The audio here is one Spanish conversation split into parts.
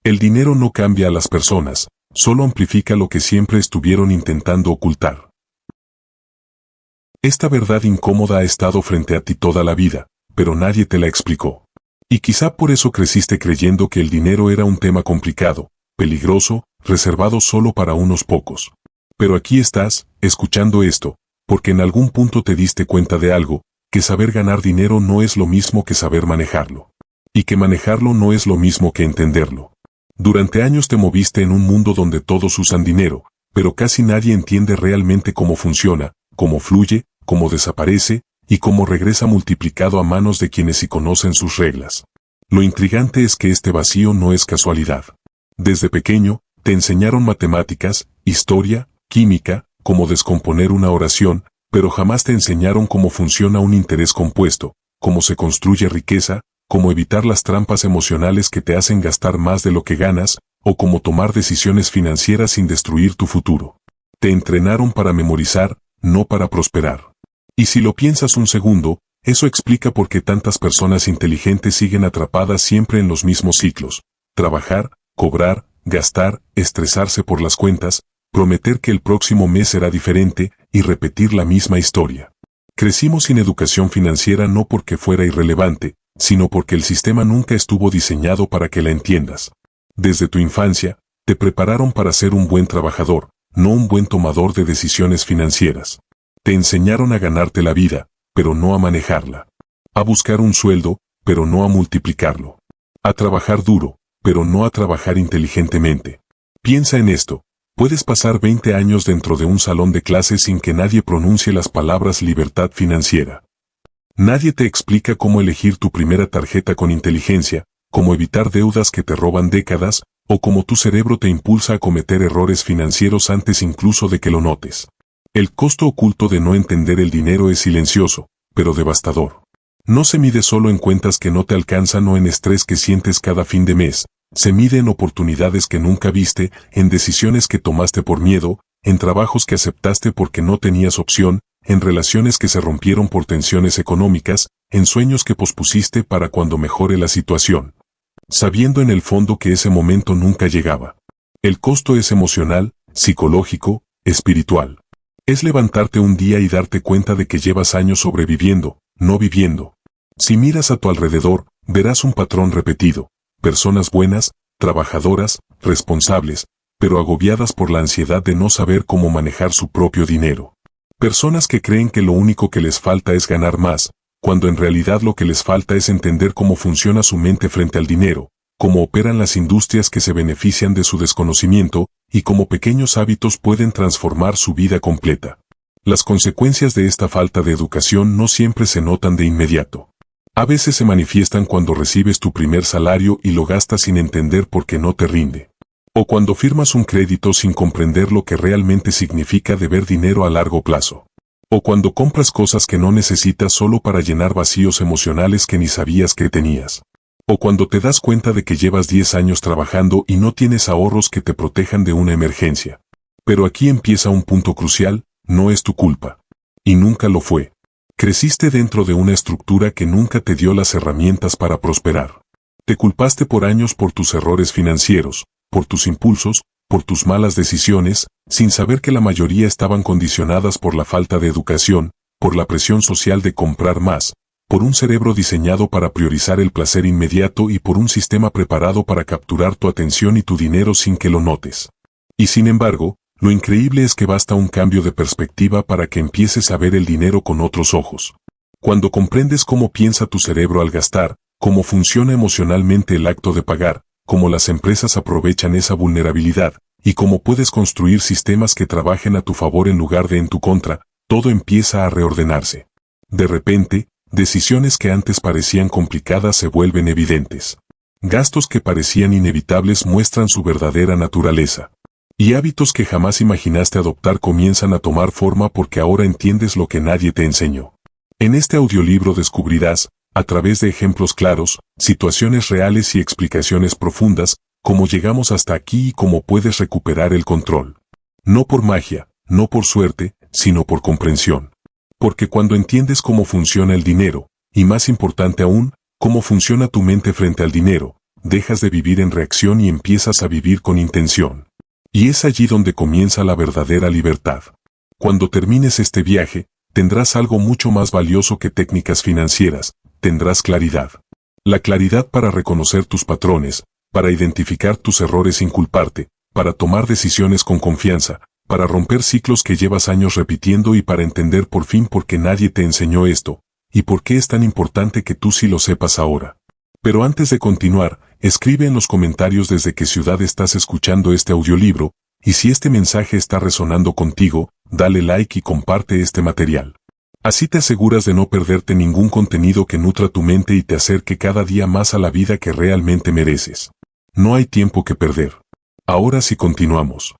El dinero no cambia a las personas, solo amplifica lo que siempre estuvieron intentando ocultar. Esta verdad incómoda ha estado frente a ti toda la vida, pero nadie te la explicó. Y quizá por eso creciste creyendo que el dinero era un tema complicado, peligroso, reservado solo para unos pocos. Pero aquí estás, escuchando esto, porque en algún punto te diste cuenta de algo, que saber ganar dinero no es lo mismo que saber manejarlo. Y que manejarlo no es lo mismo que entenderlo. Durante años te moviste en un mundo donde todos usan dinero, pero casi nadie entiende realmente cómo funciona, cómo fluye, cómo desaparece, y cómo regresa multiplicado a manos de quienes sí conocen sus reglas. Lo intrigante es que este vacío no es casualidad. Desde pequeño, te enseñaron matemáticas, historia, química, cómo descomponer una oración, pero jamás te enseñaron cómo funciona un interés compuesto, cómo se construye riqueza, cómo evitar las trampas emocionales que te hacen gastar más de lo que ganas, o cómo tomar decisiones financieras sin destruir tu futuro. Te entrenaron para memorizar, no para prosperar. Y si lo piensas un segundo, eso explica por qué tantas personas inteligentes siguen atrapadas siempre en los mismos ciclos. Trabajar, cobrar, gastar, estresarse por las cuentas, prometer que el próximo mes será diferente, y repetir la misma historia. Crecimos sin educación financiera no porque fuera irrelevante, sino porque el sistema nunca estuvo diseñado para que la entiendas. Desde tu infancia, te prepararon para ser un buen trabajador, no un buen tomador de decisiones financieras. Te enseñaron a ganarte la vida, pero no a manejarla. A buscar un sueldo, pero no a multiplicarlo. A trabajar duro, pero no a trabajar inteligentemente. Piensa en esto. Puedes pasar 20 años dentro de un salón de clases sin que nadie pronuncie las palabras libertad financiera. Nadie te explica cómo elegir tu primera tarjeta con inteligencia, cómo evitar deudas que te roban décadas, o cómo tu cerebro te impulsa a cometer errores financieros antes incluso de que lo notes. El costo oculto de no entender el dinero es silencioso, pero devastador. No se mide solo en cuentas que no te alcanzan o en estrés que sientes cada fin de mes. Se mide en oportunidades que nunca viste, en decisiones que tomaste por miedo, en trabajos que aceptaste porque no tenías opción, en relaciones que se rompieron por tensiones económicas, en sueños que pospusiste para cuando mejore la situación. Sabiendo en el fondo que ese momento nunca llegaba. El costo es emocional, psicológico, espiritual. Es levantarte un día y darte cuenta de que llevas años sobreviviendo, no viviendo. Si miras a tu alrededor, verás un patrón repetido. Personas buenas, trabajadoras, responsables, pero agobiadas por la ansiedad de no saber cómo manejar su propio dinero. Personas que creen que lo único que les falta es ganar más, cuando en realidad lo que les falta es entender cómo funciona su mente frente al dinero, cómo operan las industrias que se benefician de su desconocimiento, y cómo pequeños hábitos pueden transformar su vida completa. Las consecuencias de esta falta de educación no siempre se notan de inmediato. A veces se manifiestan cuando recibes tu primer salario y lo gastas sin entender por qué no te rinde. O cuando firmas un crédito sin comprender lo que realmente significa deber dinero a largo plazo. O cuando compras cosas que no necesitas solo para llenar vacíos emocionales que ni sabías que tenías. O cuando te das cuenta de que llevas 10 años trabajando y no tienes ahorros que te protejan de una emergencia. Pero aquí empieza un punto crucial, no es tu culpa. Y nunca lo fue. Creciste dentro de una estructura que nunca te dio las herramientas para prosperar. Te culpaste por años por tus errores financieros, por tus impulsos, por tus malas decisiones, sin saber que la mayoría estaban condicionadas por la falta de educación, por la presión social de comprar más, por un cerebro diseñado para priorizar el placer inmediato y por un sistema preparado para capturar tu atención y tu dinero sin que lo notes. Y sin embargo, lo increíble es que basta un cambio de perspectiva para que empieces a ver el dinero con otros ojos. Cuando comprendes cómo piensa tu cerebro al gastar, cómo funciona emocionalmente el acto de pagar, cómo las empresas aprovechan esa vulnerabilidad, y cómo puedes construir sistemas que trabajen a tu favor en lugar de en tu contra, todo empieza a reordenarse. De repente, decisiones que antes parecían complicadas se vuelven evidentes. Gastos que parecían inevitables muestran su verdadera naturaleza. Y hábitos que jamás imaginaste adoptar comienzan a tomar forma porque ahora entiendes lo que nadie te enseñó. En este audiolibro descubrirás, a través de ejemplos claros, situaciones reales y explicaciones profundas, cómo llegamos hasta aquí y cómo puedes recuperar el control. No por magia, no por suerte, sino por comprensión. Porque cuando entiendes cómo funciona el dinero, y más importante aún, cómo funciona tu mente frente al dinero, dejas de vivir en reacción y empiezas a vivir con intención. Y es allí donde comienza la verdadera libertad. Cuando termines este viaje, tendrás algo mucho más valioso que técnicas financieras, tendrás claridad. La claridad para reconocer tus patrones, para identificar tus errores sin culparte, para tomar decisiones con confianza, para romper ciclos que llevas años repitiendo y para entender por fin por qué nadie te enseñó esto, y por qué es tan importante que tú sí lo sepas ahora. Pero antes de continuar, escribe en los comentarios desde qué ciudad estás escuchando este audiolibro, y si este mensaje está resonando contigo, dale like y comparte este material. Así te aseguras de no perderte ningún contenido que nutra tu mente y te acerque cada día más a la vida que realmente mereces. No hay tiempo que perder. Ahora sí continuamos.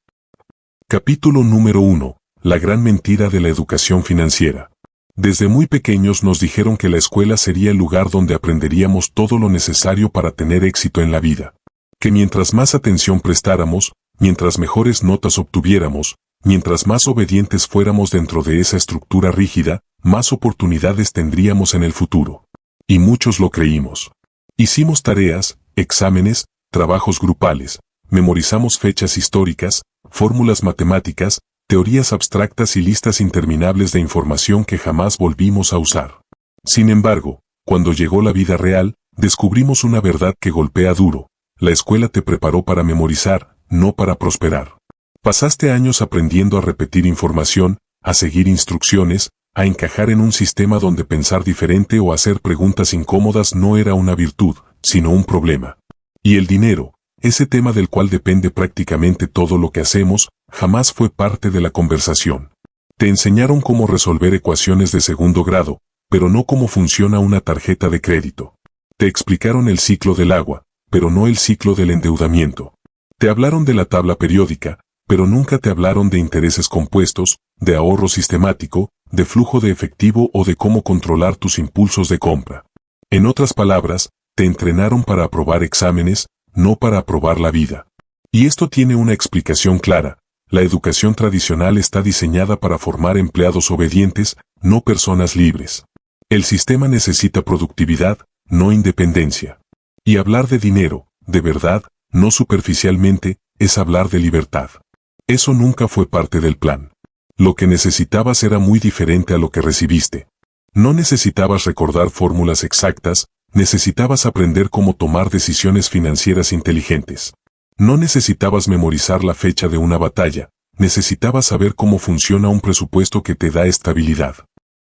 Capítulo número 1. La gran mentira de la educación financiera. Desde muy pequeños nos dijeron que la escuela sería el lugar donde aprenderíamos todo lo necesario para tener éxito en la vida. Que mientras más atención prestáramos, mientras mejores notas obtuviéramos, mientras más obedientes fuéramos dentro de esa estructura rígida, más oportunidades tendríamos en el futuro. Y muchos lo creímos. Hicimos tareas, exámenes, trabajos grupales, memorizamos fechas históricas, fórmulas matemáticas, teorías abstractas y listas interminables de información que jamás volvimos a usar. Sin embargo, cuando llegó la vida real, descubrimos una verdad que golpea duro. La escuela te preparó para memorizar, no para prosperar. Pasaste años aprendiendo a repetir información, a seguir instrucciones, a encajar en un sistema donde pensar diferente o hacer preguntas incómodas no era una virtud, sino un problema. Y el dinero, ese tema del cual depende prácticamente todo lo que hacemos, jamás fue parte de la conversación. Te enseñaron cómo resolver ecuaciones de segundo grado, pero no cómo funciona una tarjeta de crédito. Te explicaron el ciclo del agua, pero no el ciclo del endeudamiento. Te hablaron de la tabla periódica, pero nunca te hablaron de intereses compuestos, de ahorro sistemático, de flujo de efectivo o de cómo controlar tus impulsos de compra. En otras palabras, te entrenaron para aprobar exámenes, no para aprobar la vida. Y esto tiene una explicación clara. La educación tradicional está diseñada para formar empleados obedientes, no personas libres. El sistema necesita productividad, no independencia. Y hablar de dinero, de verdad, no superficialmente, es hablar de libertad. Eso nunca fue parte del plan. Lo que necesitabas era muy diferente a lo que recibiste. No necesitabas recordar fórmulas exactas, necesitabas aprender cómo tomar decisiones financieras inteligentes. No necesitabas memorizar la fecha de una batalla, necesitabas saber cómo funciona un presupuesto que te da estabilidad.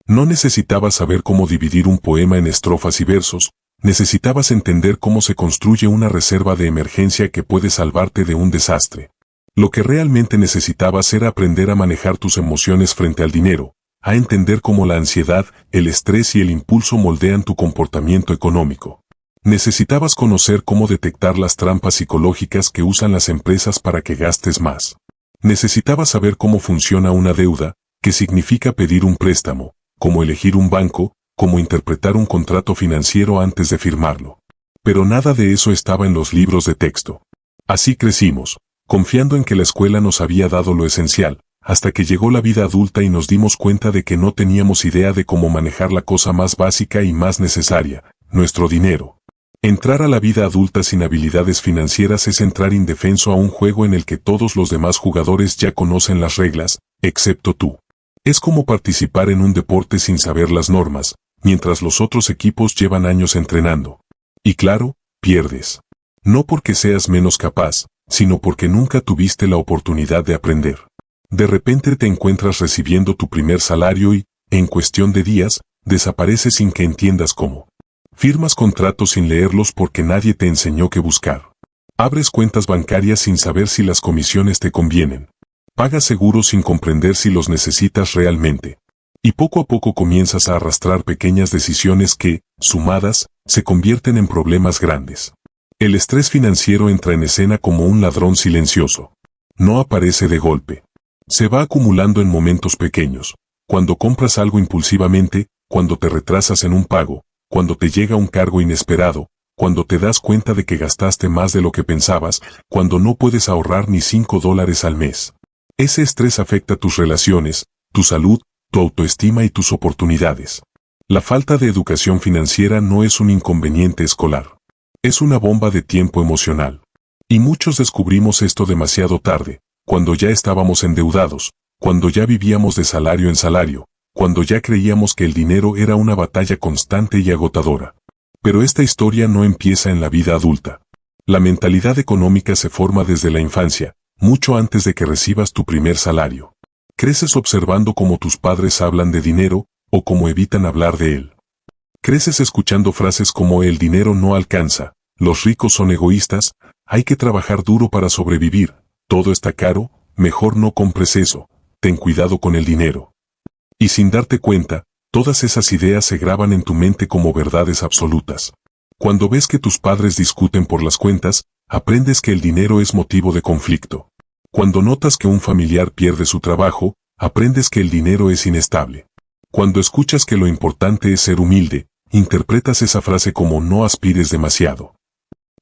No necesitabas saber cómo dividir un poema en estrofas y versos, necesitabas entender cómo se construye una reserva de emergencia que puede salvarte de un desastre. Lo que realmente necesitabas era aprender a manejar tus emociones frente al dinero, a entender cómo la ansiedad, el estrés y el impulso moldean tu comportamiento económico. Necesitabas conocer cómo detectar las trampas psicológicas que usan las empresas para que gastes más. Necesitabas saber cómo funciona una deuda, qué significa pedir un préstamo, cómo elegir un banco, cómo interpretar un contrato financiero antes de firmarlo. Pero nada de eso estaba en los libros de texto. Así crecimos, confiando en que la escuela nos había dado lo esencial, hasta que llegó la vida adulta y nos dimos cuenta de que no teníamos idea de cómo manejar la cosa más básica y más necesaria, nuestro dinero. Entrar a la vida adulta sin habilidades financieras es entrar indefenso a un juego en el que todos los demás jugadores ya conocen las reglas, excepto tú. Es como participar en un deporte sin saber las normas, mientras los otros equipos llevan años entrenando. Y claro, pierdes. No porque seas menos capaz, sino porque nunca tuviste la oportunidad de aprender. De repente te encuentras recibiendo tu primer salario y, en cuestión de días, desapareces sin que entiendas cómo. Firmas contratos sin leerlos porque nadie te enseñó qué buscar. Abres cuentas bancarias sin saber si las comisiones te convienen. Pagas seguros sin comprender si los necesitas realmente. Y poco a poco comienzas a arrastrar pequeñas decisiones que, sumadas, se convierten en problemas grandes. El estrés financiero entra en escena como un ladrón silencioso. No aparece de golpe. Se va acumulando en momentos pequeños. Cuando compras algo impulsivamente, cuando te retrasas en un pago, cuando te llega un cargo inesperado, cuando te das cuenta de que gastaste más de lo que pensabas, cuando no puedes ahorrar ni $5 al mes. Ese estrés afecta tus relaciones, tu salud, tu autoestima y tus oportunidades. La falta de educación financiera no es un inconveniente escolar. Es una bomba de tiempo emocional. Y muchos descubrimos esto demasiado tarde, cuando ya estábamos endeudados, cuando ya vivíamos de salario en salario, cuando ya creíamos que el dinero era una batalla constante y agotadora. Pero esta historia no empieza en la vida adulta. La mentalidad económica se forma desde la infancia, mucho antes de que recibas tu primer salario. Creces observando cómo tus padres hablan de dinero, o cómo evitan hablar de él. Creces escuchando frases como el dinero no alcanza, los ricos son egoístas, hay que trabajar duro para sobrevivir, todo está caro, mejor no compres eso, ten cuidado con el dinero. Y sin darte cuenta, todas esas ideas se graban en tu mente como verdades absolutas. Cuando ves que tus padres discuten por las cuentas, aprendes que el dinero es motivo de conflicto. Cuando notas que un familiar pierde su trabajo, aprendes que el dinero es inestable. Cuando escuchas que lo importante es ser humilde, interpretas esa frase como no aspires demasiado.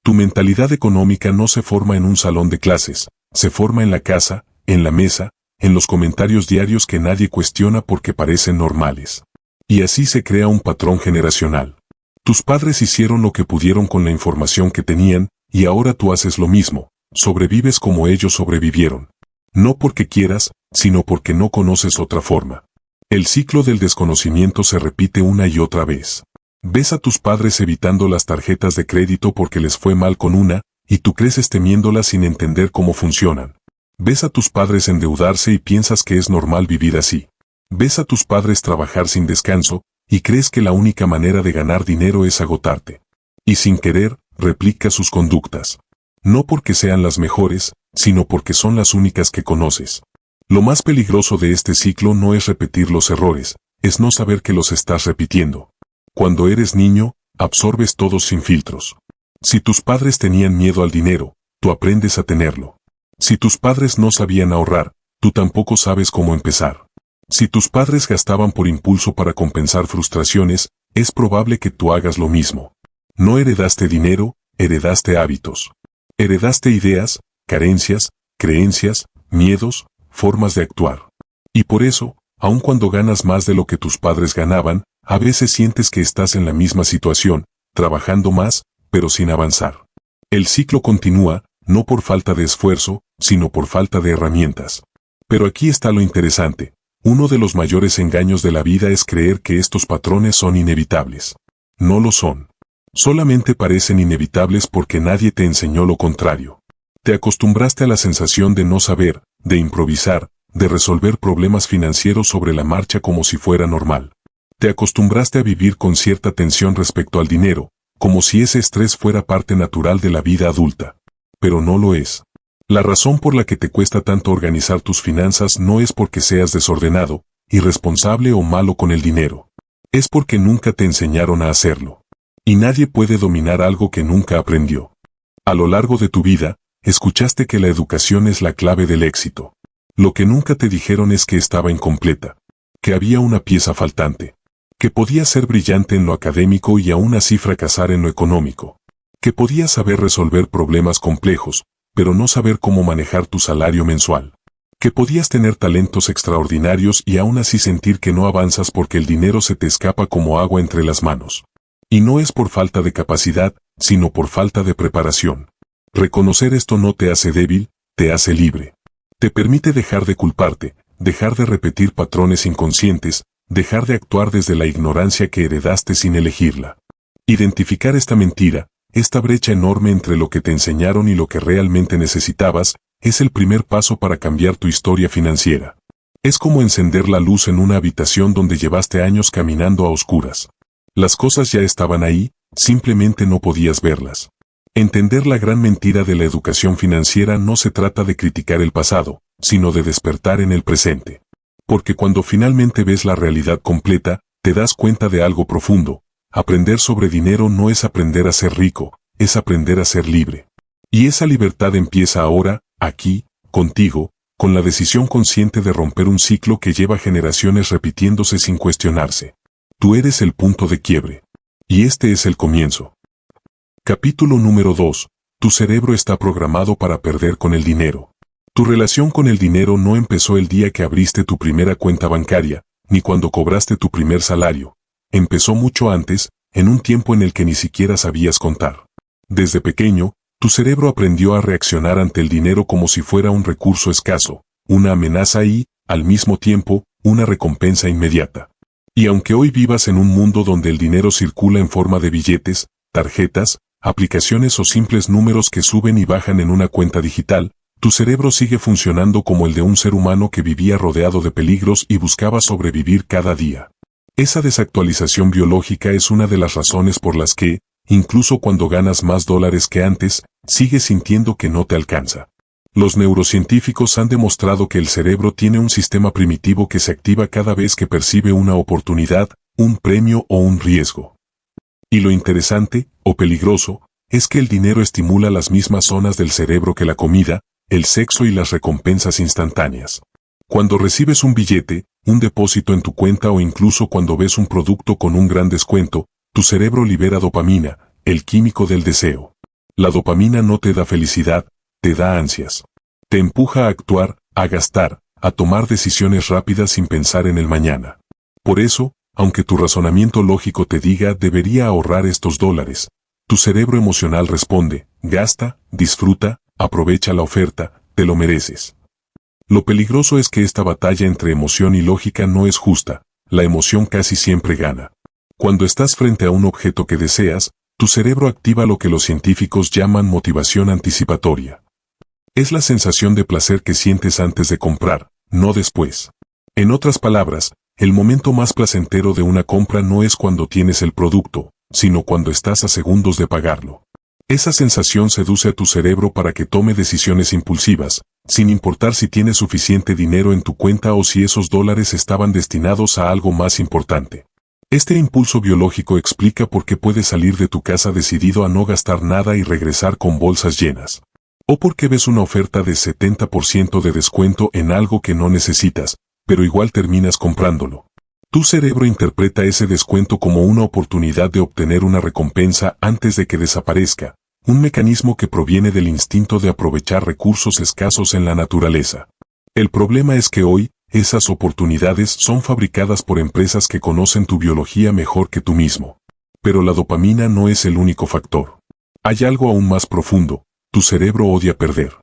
Tu mentalidad económica no se forma en un salón de clases, se forma en la casa, en la mesa, en los comentarios diarios que nadie cuestiona porque parecen normales. Y así se crea un patrón generacional. Tus padres hicieron lo que pudieron con la información que tenían, y ahora tú haces lo mismo, sobrevives como ellos sobrevivieron. No porque quieras, sino porque no conoces otra forma. El ciclo del desconocimiento se repite una y otra vez. Ves a tus padres evitando las tarjetas de crédito porque les fue mal con una, y tú creces temiéndolas sin entender cómo funcionan. Ves a tus padres endeudarse y piensas que es normal vivir así. Ves a tus padres trabajar sin descanso, y crees que la única manera de ganar dinero es agotarte. Y sin querer, replicas sus conductas. No porque sean las mejores, sino porque son las únicas que conoces. Lo más peligroso de este ciclo no es repetir los errores, es no saber que los estás repitiendo. Cuando eres niño, absorbes todo sin filtros. Si tus padres tenían miedo al dinero, tú aprendes a tenerlo. Si tus padres no sabían ahorrar, tú tampoco sabes cómo empezar. Si tus padres gastaban por impulso para compensar frustraciones, es probable que tú hagas lo mismo. No heredaste dinero, heredaste hábitos. Heredaste ideas, carencias, creencias, miedos, formas de actuar. Y por eso, aun cuando ganas más de lo que tus padres ganaban, a veces sientes que estás en la misma situación, trabajando más, pero sin avanzar. El ciclo continúa, no por falta de esfuerzo, sino por falta de herramientas. Pero aquí está lo interesante. Uno de los mayores engaños de la vida es creer que estos patrones son inevitables. No lo son. Solamente parecen inevitables porque nadie te enseñó lo contrario. Te acostumbraste a la sensación de no saber, de improvisar, de resolver problemas financieros sobre la marcha como si fuera normal. Te acostumbraste a vivir con cierta tensión respecto al dinero, como si ese estrés fuera parte natural de la vida adulta. Pero no lo es. La razón por la que te cuesta tanto organizar tus finanzas no es porque seas desordenado, irresponsable o malo con el dinero. Es porque nunca te enseñaron a hacerlo. Y nadie puede dominar algo que nunca aprendió. A lo largo de tu vida, escuchaste que la educación es la clave del éxito. Lo que nunca te dijeron es que estaba incompleta, que había una pieza faltante, que podías ser brillante en lo académico y aún así fracasar en lo económico, que podías saber resolver problemas complejos, pero no saber cómo manejar tu salario mensual, que podías tener talentos extraordinarios y aún así sentir que no avanzas porque el dinero se te escapa como agua entre las manos. Y no es por falta de capacidad, sino por falta de preparación. Reconocer esto no te hace débil, te hace libre. Te permite dejar de culparte, dejar de repetir patrones inconscientes, dejar de actuar desde la ignorancia que heredaste sin elegirla. Identificar esta mentira, esta brecha enorme entre lo que te enseñaron y lo que realmente necesitabas, es el primer paso para cambiar tu historia financiera. Es como encender la luz en una habitación donde llevaste años caminando a oscuras. Las cosas ya estaban ahí, simplemente no podías verlas. Entender la gran mentira de la educación financiera no se trata de criticar el pasado, sino de despertar en el presente. Porque cuando finalmente ves la realidad completa, te das cuenta de algo profundo. Aprender sobre dinero no es aprender a ser rico, es aprender a ser libre. Y esa libertad empieza ahora, aquí, contigo, con la decisión consciente de romper un ciclo que lleva generaciones repitiéndose sin cuestionarse. Tú eres el punto de quiebre. Y este es el comienzo. Capítulo número 2. Tu cerebro está programado para perder con el dinero. Tu relación con el dinero no empezó el día que abriste tu primera cuenta bancaria, ni cuando cobraste tu primer salario. Empezó mucho antes, en un tiempo en el que ni siquiera sabías contar. Desde pequeño, tu cerebro aprendió a reaccionar ante el dinero como si fuera un recurso escaso, una amenaza y, al mismo tiempo, una recompensa inmediata. Y aunque hoy vivas en un mundo donde el dinero circula en forma de billetes, tarjetas, aplicaciones o simples números que suben y bajan en una cuenta digital, tu cerebro sigue funcionando como el de un ser humano que vivía rodeado de peligros y buscaba sobrevivir cada día. Esa desactualización biológica es una de las razones por las que, incluso cuando ganas más dólares que antes, sigues sintiendo que no te alcanza. Los neurocientíficos han demostrado que el cerebro tiene un sistema primitivo que se activa cada vez que percibe una oportunidad, un premio o un riesgo. Y lo interesante, o peligroso, es que el dinero estimula las mismas zonas del cerebro que la comida, el sexo y las recompensas instantáneas. Cuando recibes un billete, un depósito en tu cuenta o incluso cuando ves un producto con un gran descuento, tu cerebro libera dopamina, el químico del deseo. La dopamina no te da felicidad, te da ansias. Te empuja a actuar, a gastar, a tomar decisiones rápidas sin pensar en el mañana. Por eso, aunque tu razonamiento lógico te diga debería ahorrar estos dólares, tu cerebro emocional responde, gasta, disfruta, aprovecha la oferta, te lo mereces. Lo peligroso es que esta batalla entre emoción y lógica no es justa, la emoción casi siempre gana. Cuando estás frente a un objeto que deseas, tu cerebro activa lo que los científicos llaman motivación anticipatoria. Es la sensación de placer que sientes antes de comprar, no después. En otras palabras, el momento más placentero de una compra no es cuando tienes el producto, sino cuando estás a segundos de pagarlo. Esa sensación seduce a tu cerebro para que tome decisiones impulsivas, sin importar si tienes suficiente dinero en tu cuenta o si esos dólares estaban destinados a algo más importante. Este impulso biológico explica por qué puedes salir de tu casa decidido a no gastar nada y regresar con bolsas llenas. O porque ves una oferta de 70% de descuento en algo que no necesitas, pero igual terminas comprándolo. Tu cerebro interpreta ese descuento como una oportunidad de obtener una recompensa antes de que desaparezca, un mecanismo que proviene del instinto de aprovechar recursos escasos en la naturaleza. El problema es que hoy, esas oportunidades son fabricadas por empresas que conocen tu biología mejor que tú mismo. Pero la dopamina no es el único factor. Hay algo aún más profundo, tu cerebro odia perder.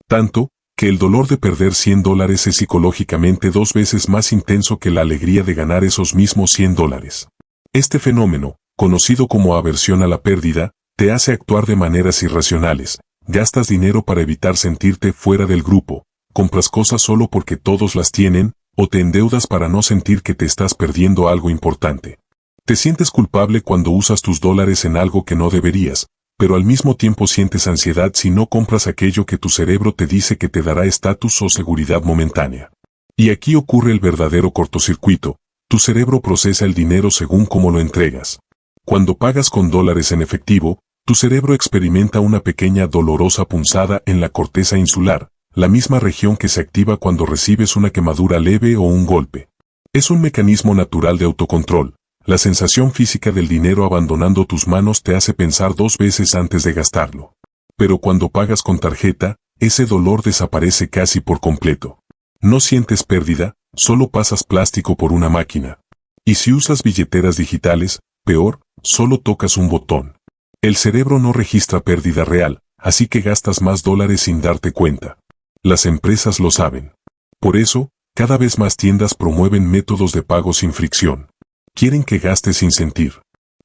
Tanto, que el dolor de perder $100 es psicológicamente 2 veces más intenso que la alegría de ganar esos mismos $100. Este fenómeno, conocido como aversión a la pérdida, te hace actuar de maneras irracionales, gastas dinero para evitar sentirte fuera del grupo, compras cosas solo porque todos las tienen, o te endeudas para no sentir que te estás perdiendo algo importante. Te sientes culpable cuando usas tus dólares en algo que no deberías, pero al mismo tiempo sientes ansiedad si no compras aquello que tu cerebro te dice que te dará estatus o seguridad momentánea. Y aquí ocurre el verdadero cortocircuito, tu cerebro procesa el dinero según cómo lo entregas. Cuando pagas con dólares en efectivo, tu cerebro experimenta una pequeña dolorosa punzada en la corteza insular, la misma región que se activa cuando recibes una quemadura leve o un golpe. Es un mecanismo natural de autocontrol. La sensación física del dinero abandonando tus manos te hace pensar 2 veces antes de gastarlo. Pero cuando pagas con tarjeta, ese dolor desaparece casi por completo. No sientes pérdida, solo pasas plástico por una máquina. Y si usas billeteras digitales, peor, solo tocas un botón. El cerebro no registra pérdida real, así que gastas más dólares sin darte cuenta. Las empresas lo saben. Por eso, cada vez más tiendas promueven métodos de pago sin fricción. Quieren que gastes sin sentir.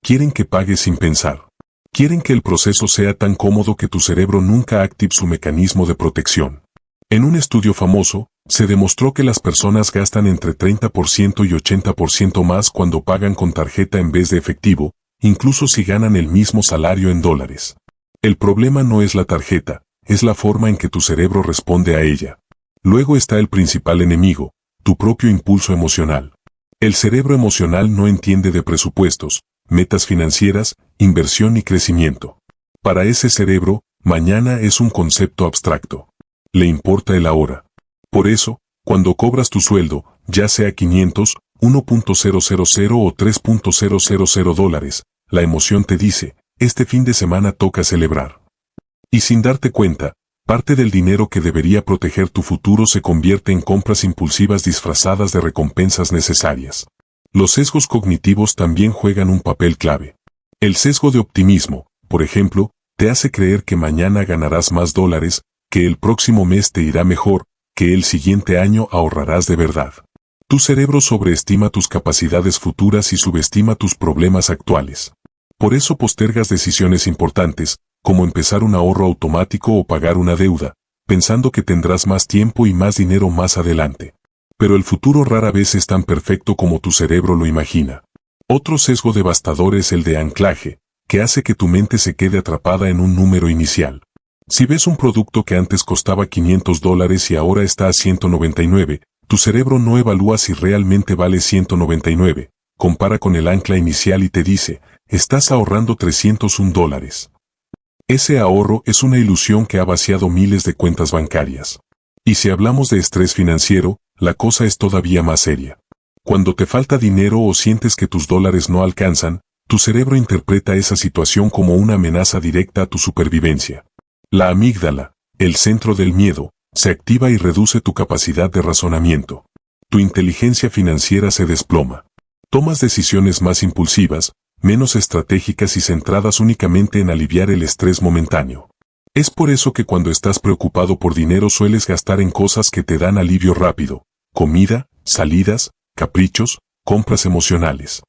Quieren que pagues sin pensar. Quieren que el proceso sea tan cómodo que tu cerebro nunca active su mecanismo de protección. En un estudio famoso, se demostró que las personas gastan entre 30% y 80% más cuando pagan con tarjeta en vez de efectivo, incluso si ganan el mismo salario en dólares. El problema no es la tarjeta, es la forma en que tu cerebro responde a ella. Luego está el principal enemigo, tu propio impulso emocional. El cerebro emocional no entiende de presupuestos, metas financieras, inversión y crecimiento. Para ese cerebro, mañana es un concepto abstracto. Le importa el ahora. Por eso, cuando cobras tu sueldo, ya sea 500, 1.000 o 3.000 dólares, la emoción te dice, este fin de semana toca celebrar. Y sin darte cuenta, parte del dinero que debería proteger tu futuro se convierte en compras impulsivas disfrazadas de recompensas necesarias. Los sesgos cognitivos también juegan un papel clave. El sesgo de optimismo, por ejemplo, Te hace creer que mañana ganarás más dólares, que el próximo mes te irá mejor, que el siguiente año ahorrarás de verdad. Tu cerebro sobreestima tus capacidades futuras y subestima tus problemas actuales. Por eso postergas decisiones importantes, como empezar un ahorro automático o pagar una deuda, pensando que tendrás más tiempo y más dinero más adelante. Pero el futuro rara vez es tan perfecto como tu cerebro lo imagina. Otro sesgo devastador es el de anclaje, que hace que tu mente se quede atrapada en un número inicial. Si ves un producto que antes costaba $500 y ahora está a 199, tu cerebro no evalúa si realmente vale 199, compara con el ancla inicial y te dice, estás ahorrando $301. Ese ahorro es una ilusión que ha vaciado miles de cuentas bancarias. Y si hablamos de estrés financiero, la cosa es todavía más seria. Cuando te falta dinero o sientes que tus dólares no alcanzan, tu cerebro interpreta esa situación como una amenaza directa a tu supervivencia. La amígdala, el centro del miedo, se activa y reduce tu capacidad de razonamiento. Tu inteligencia financiera se desploma. Tomas decisiones más impulsivas, menos estratégicas y centradas únicamente en aliviar el estrés momentáneo. Es por eso que cuando estás preocupado por dinero sueles gastar en cosas que te dan alivio rápido, comida, salidas, caprichos, compras emocionales.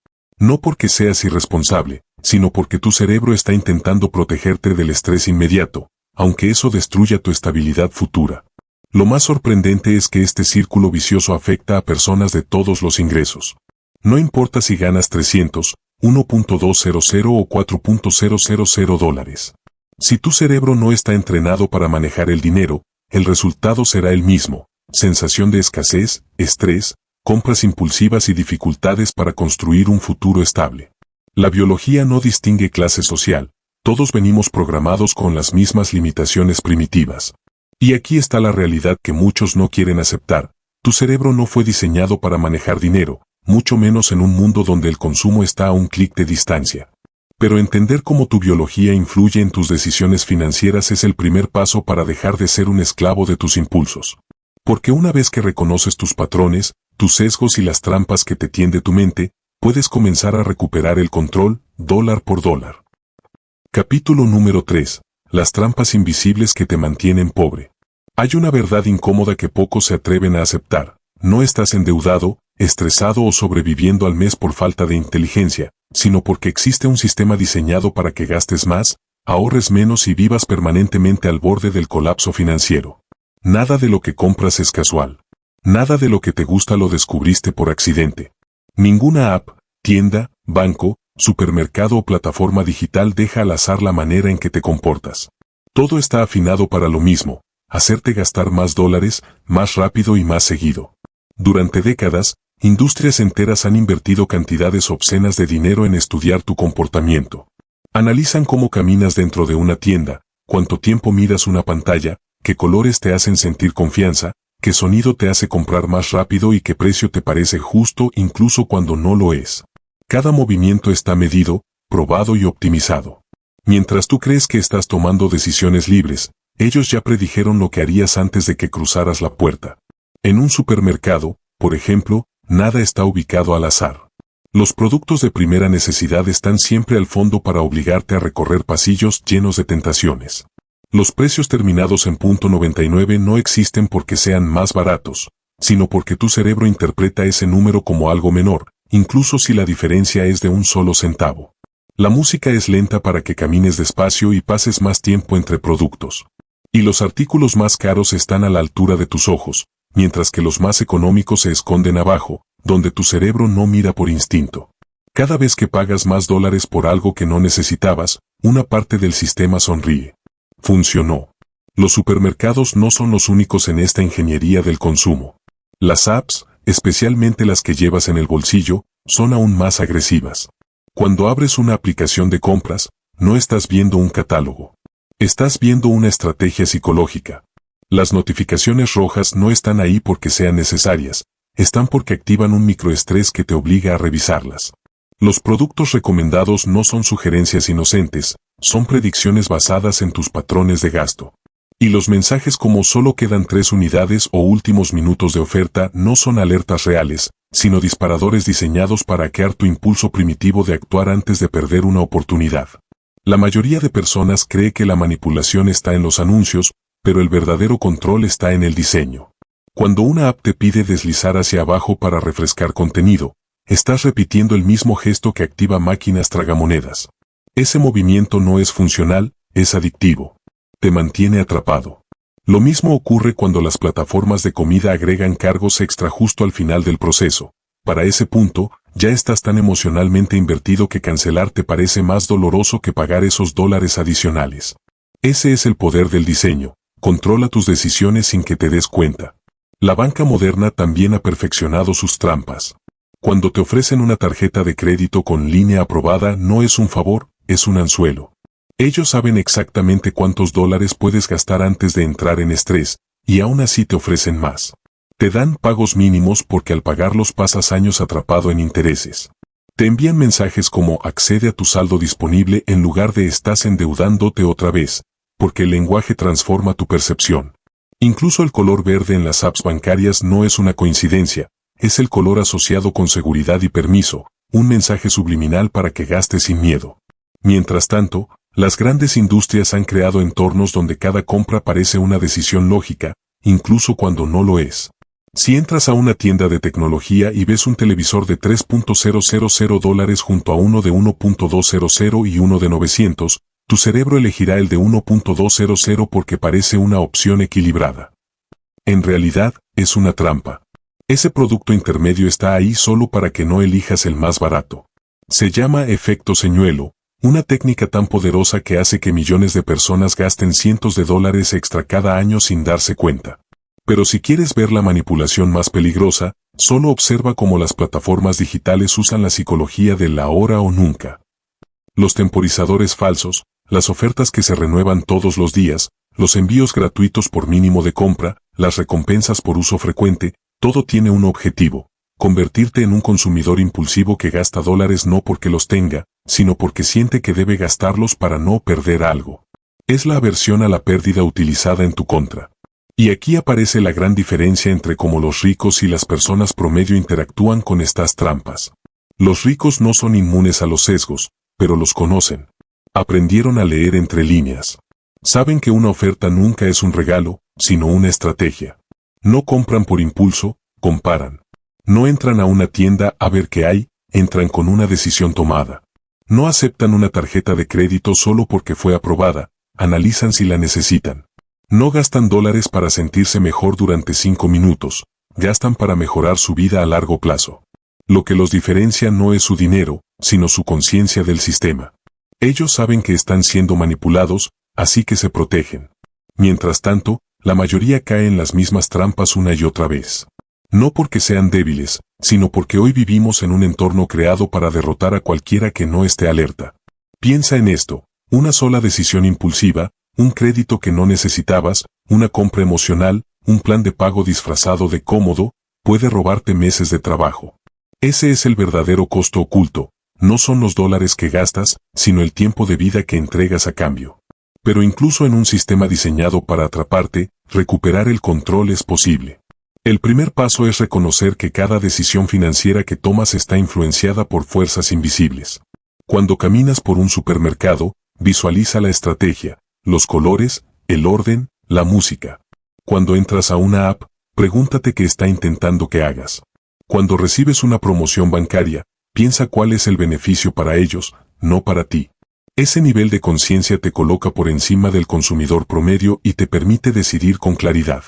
No porque seas irresponsable, sino porque tu cerebro está intentando protegerte del estrés inmediato, aunque eso destruya tu estabilidad futura. Lo más sorprendente es que este círculo vicioso afecta a personas de todos los ingresos. No importa si ganas 300, 1.200 o 4.000 dólares. Si tu cerebro no está entrenado para manejar el dinero, el resultado será el mismo: sensación de escasez, estrés, compras impulsivas y dificultades para construir un futuro estable. La biología no distingue clase social, todos venimos programados con las mismas limitaciones primitivas. Y aquí está la realidad que muchos no quieren aceptar: tu cerebro no fue diseñado para manejar dinero, mucho menos en un mundo donde el consumo está a un clic de distancia. Pero entender cómo tu biología influye en tus decisiones financieras es el primer paso para dejar de ser un esclavo de tus impulsos. Porque una vez que reconoces tus patrones, tus sesgos y las trampas que te tiende tu mente, puedes comenzar a recuperar el control, dólar por dólar. Capítulo número 3. Las trampas invisibles que te mantienen pobre. Hay una verdad incómoda que pocos se atreven a aceptar: no estás endeudado, estresado o sobreviviendo al mes por falta de inteligencia, sino porque existe un sistema diseñado para que gastes más, ahorres menos y vivas permanentemente al borde del colapso financiero. Nada de lo que compras es casual. Nada de lo que te gusta lo descubriste por accidente. Ninguna app, tienda, banco, supermercado o plataforma digital deja al azar la manera en que te comportas. Todo está afinado para lo mismo: hacerte gastar más dólares, más rápido y más seguido. Durante décadas, industrias enteras han invertido cantidades obscenas de dinero en estudiar tu comportamiento. Analizan cómo caminas dentro de una tienda, cuánto tiempo miras una pantalla, qué colores te hacen sentir confianza, qué sonido te hace comprar más rápido y qué precio te parece justo incluso cuando no lo es. Cada movimiento está medido, probado y optimizado. Mientras tú crees que estás tomando decisiones libres, ellos ya predijeron lo que harías antes de que cruzaras la puerta. En un supermercado, por ejemplo, nada está ubicado al azar. Los productos de primera necesidad están siempre al fondo para obligarte a recorrer pasillos llenos de tentaciones. Los precios terminados en .99 no existen porque sean más baratos, sino porque tu cerebro interpreta ese número como algo menor, incluso si la diferencia es de un solo centavo. La música es lenta para que camines despacio y pases más tiempo entre productos. Y los artículos más caros están a la altura de tus ojos, mientras que los más económicos se esconden abajo, donde tu cerebro no mira por instinto. Cada vez que pagas más dólares por algo que no necesitabas, una parte del sistema sonríe. Funcionó. Los supermercados no son los únicos en esta ingeniería del consumo. Las apps, especialmente las que llevas en el bolsillo, son aún más agresivas. Cuando abres una aplicación de compras, no estás viendo un catálogo. Estás viendo una estrategia psicológica. Las notificaciones rojas no están ahí porque sean necesarias, están porque activan un microestrés que te obliga a revisarlas. Los productos recomendados no son sugerencias inocentes, son predicciones basadas en tus patrones de gasto. Y los mensajes como "solo quedan 3 unidades" o "últimos minutos de oferta" no son alertas reales, sino disparadores diseñados para hackear tu impulso primitivo de actuar antes de perder una oportunidad. La mayoría de personas cree que la manipulación está en los anuncios, pero el verdadero control está en el diseño. Cuando una app te pide deslizar hacia abajo para refrescar contenido, estás repitiendo el mismo gesto que activa máquinas tragamonedas. Ese movimiento no es funcional, es adictivo. Te mantiene atrapado. Lo mismo ocurre cuando las plataformas de comida agregan cargos extra justo al final del proceso. Para ese punto, ya estás tan emocionalmente invertido que cancelar te parece más doloroso que pagar esos dólares adicionales. Ese es el poder del diseño. Controla tus decisiones sin que te des cuenta. La banca moderna también ha perfeccionado sus trampas. Cuando te ofrecen una tarjeta de crédito con línea aprobada, no es un favor, es un anzuelo. Ellos saben exactamente cuántos dólares puedes gastar antes de entrar en estrés, y aún así te ofrecen más. Te dan pagos mínimos porque al pagarlos pasas años atrapado en intereses. Te envían mensajes como accede a tu saldo disponible en lugar de estás endeudándote otra vez, porque el lenguaje transforma tu percepción. Incluso el color verde en las apps bancarias no es una coincidencia, es el color asociado con seguridad y permiso, un mensaje subliminal para que gastes sin miedo. Mientras tanto, las grandes industrias han creado entornos donde cada compra parece una decisión lógica, incluso cuando no lo es. Si entras a una tienda de tecnología y ves un televisor de $3.000 junto a uno de 1.200 y uno de 900, tu cerebro elegirá el de 1.200 porque parece una opción equilibrada. En realidad, es una trampa. Ese producto intermedio está ahí solo para que no elijas el más barato. Se llama efecto señuelo, una técnica tan poderosa que hace que millones de personas gasten cientos de dólares extra cada año sin darse cuenta. Pero si quieres ver la manipulación más peligrosa, solo observa cómo las plataformas digitales usan la psicología del ahora o nunca. Los temporizadores falsos, las ofertas que se renuevan todos los días, los envíos gratuitos por mínimo de compra, las recompensas por uso frecuente, todo tiene un objetivo: convertirte en un consumidor impulsivo que gasta dólares no porque los tenga, sino porque siente que debe gastarlos para no perder algo. Es la aversión a la pérdida utilizada en tu contra. Y aquí aparece la gran diferencia entre cómo los ricos y las personas promedio interactúan con estas trampas. Los ricos no son inmunes a los sesgos, pero los conocen. Aprendieron a leer entre líneas. Saben que una oferta nunca es un regalo, sino una estrategia. No compran por impulso, comparan. No entran a una tienda a ver qué hay, entran con una decisión tomada. No aceptan una tarjeta de crédito solo porque fue aprobada, analizan si la necesitan. No gastan dólares para sentirse mejor durante 5 minutos, gastan para mejorar su vida a largo plazo. Lo que los diferencia no es su dinero, sino su conciencia del sistema. Ellos saben que están siendo manipulados, así que se protegen. Mientras tanto, la mayoría cae en las mismas trampas una y otra vez. No porque sean débiles, sino porque hoy vivimos en un entorno creado para derrotar a cualquiera que no esté alerta. Piensa en esto: una sola decisión impulsiva, un crédito que no necesitabas, una compra emocional, un plan de pago disfrazado de cómodo, puede robarte meses de trabajo. Ese es el verdadero costo oculto, no son los dólares que gastas, sino el tiempo de vida que entregas a cambio. Pero incluso en un sistema diseñado para atraparte, recuperar el control es posible. El primer paso es reconocer que cada decisión financiera que tomas está influenciada por fuerzas invisibles. Cuando caminas por un supermercado, visualiza la estrategia, los colores, el orden, la música. Cuando entras a una app, pregúntate qué está intentando que hagas. Cuando recibes una promoción bancaria, piensa cuál es el beneficio para ellos, no para ti. Ese nivel de conciencia te coloca por encima del consumidor promedio y te permite decidir con claridad.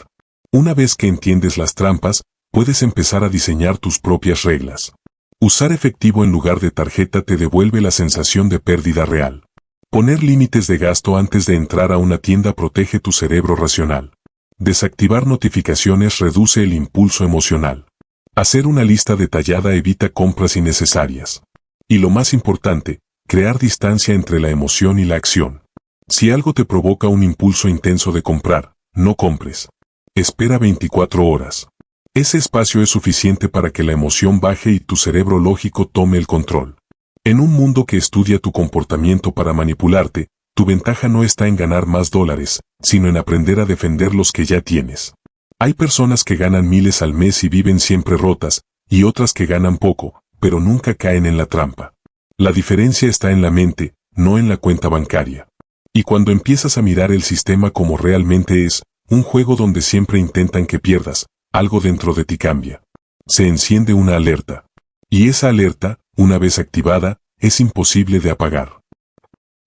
Una vez que entiendes las trampas, puedes empezar a diseñar tus propias reglas. Usar efectivo en lugar de tarjeta te devuelve la sensación de pérdida real. Poner límites de gasto antes de entrar a una tienda protege tu cerebro racional. Desactivar notificaciones reduce el impulso emocional. Hacer una lista detallada evita compras innecesarias. Y lo más importante, crear distancia entre la emoción y la acción. Si algo te provoca un impulso intenso de comprar, no compres. Espera 24 horas. Ese espacio es suficiente para que la emoción baje y tu cerebro lógico tome el control. En un mundo que estudia tu comportamiento para manipularte, tu ventaja no está en ganar más dólares, sino en aprender a defender los que ya tienes. Hay personas que ganan miles al mes y viven siempre rotas, y otras que ganan poco, pero nunca caen en la trampa. La diferencia está en la mente, no en la cuenta bancaria. Y cuando empiezas a mirar el sistema como realmente es, un juego donde siempre intentan que pierdas, algo dentro de ti cambia. Se enciende una alerta. Y esa alerta, una vez activada, es imposible de apagar.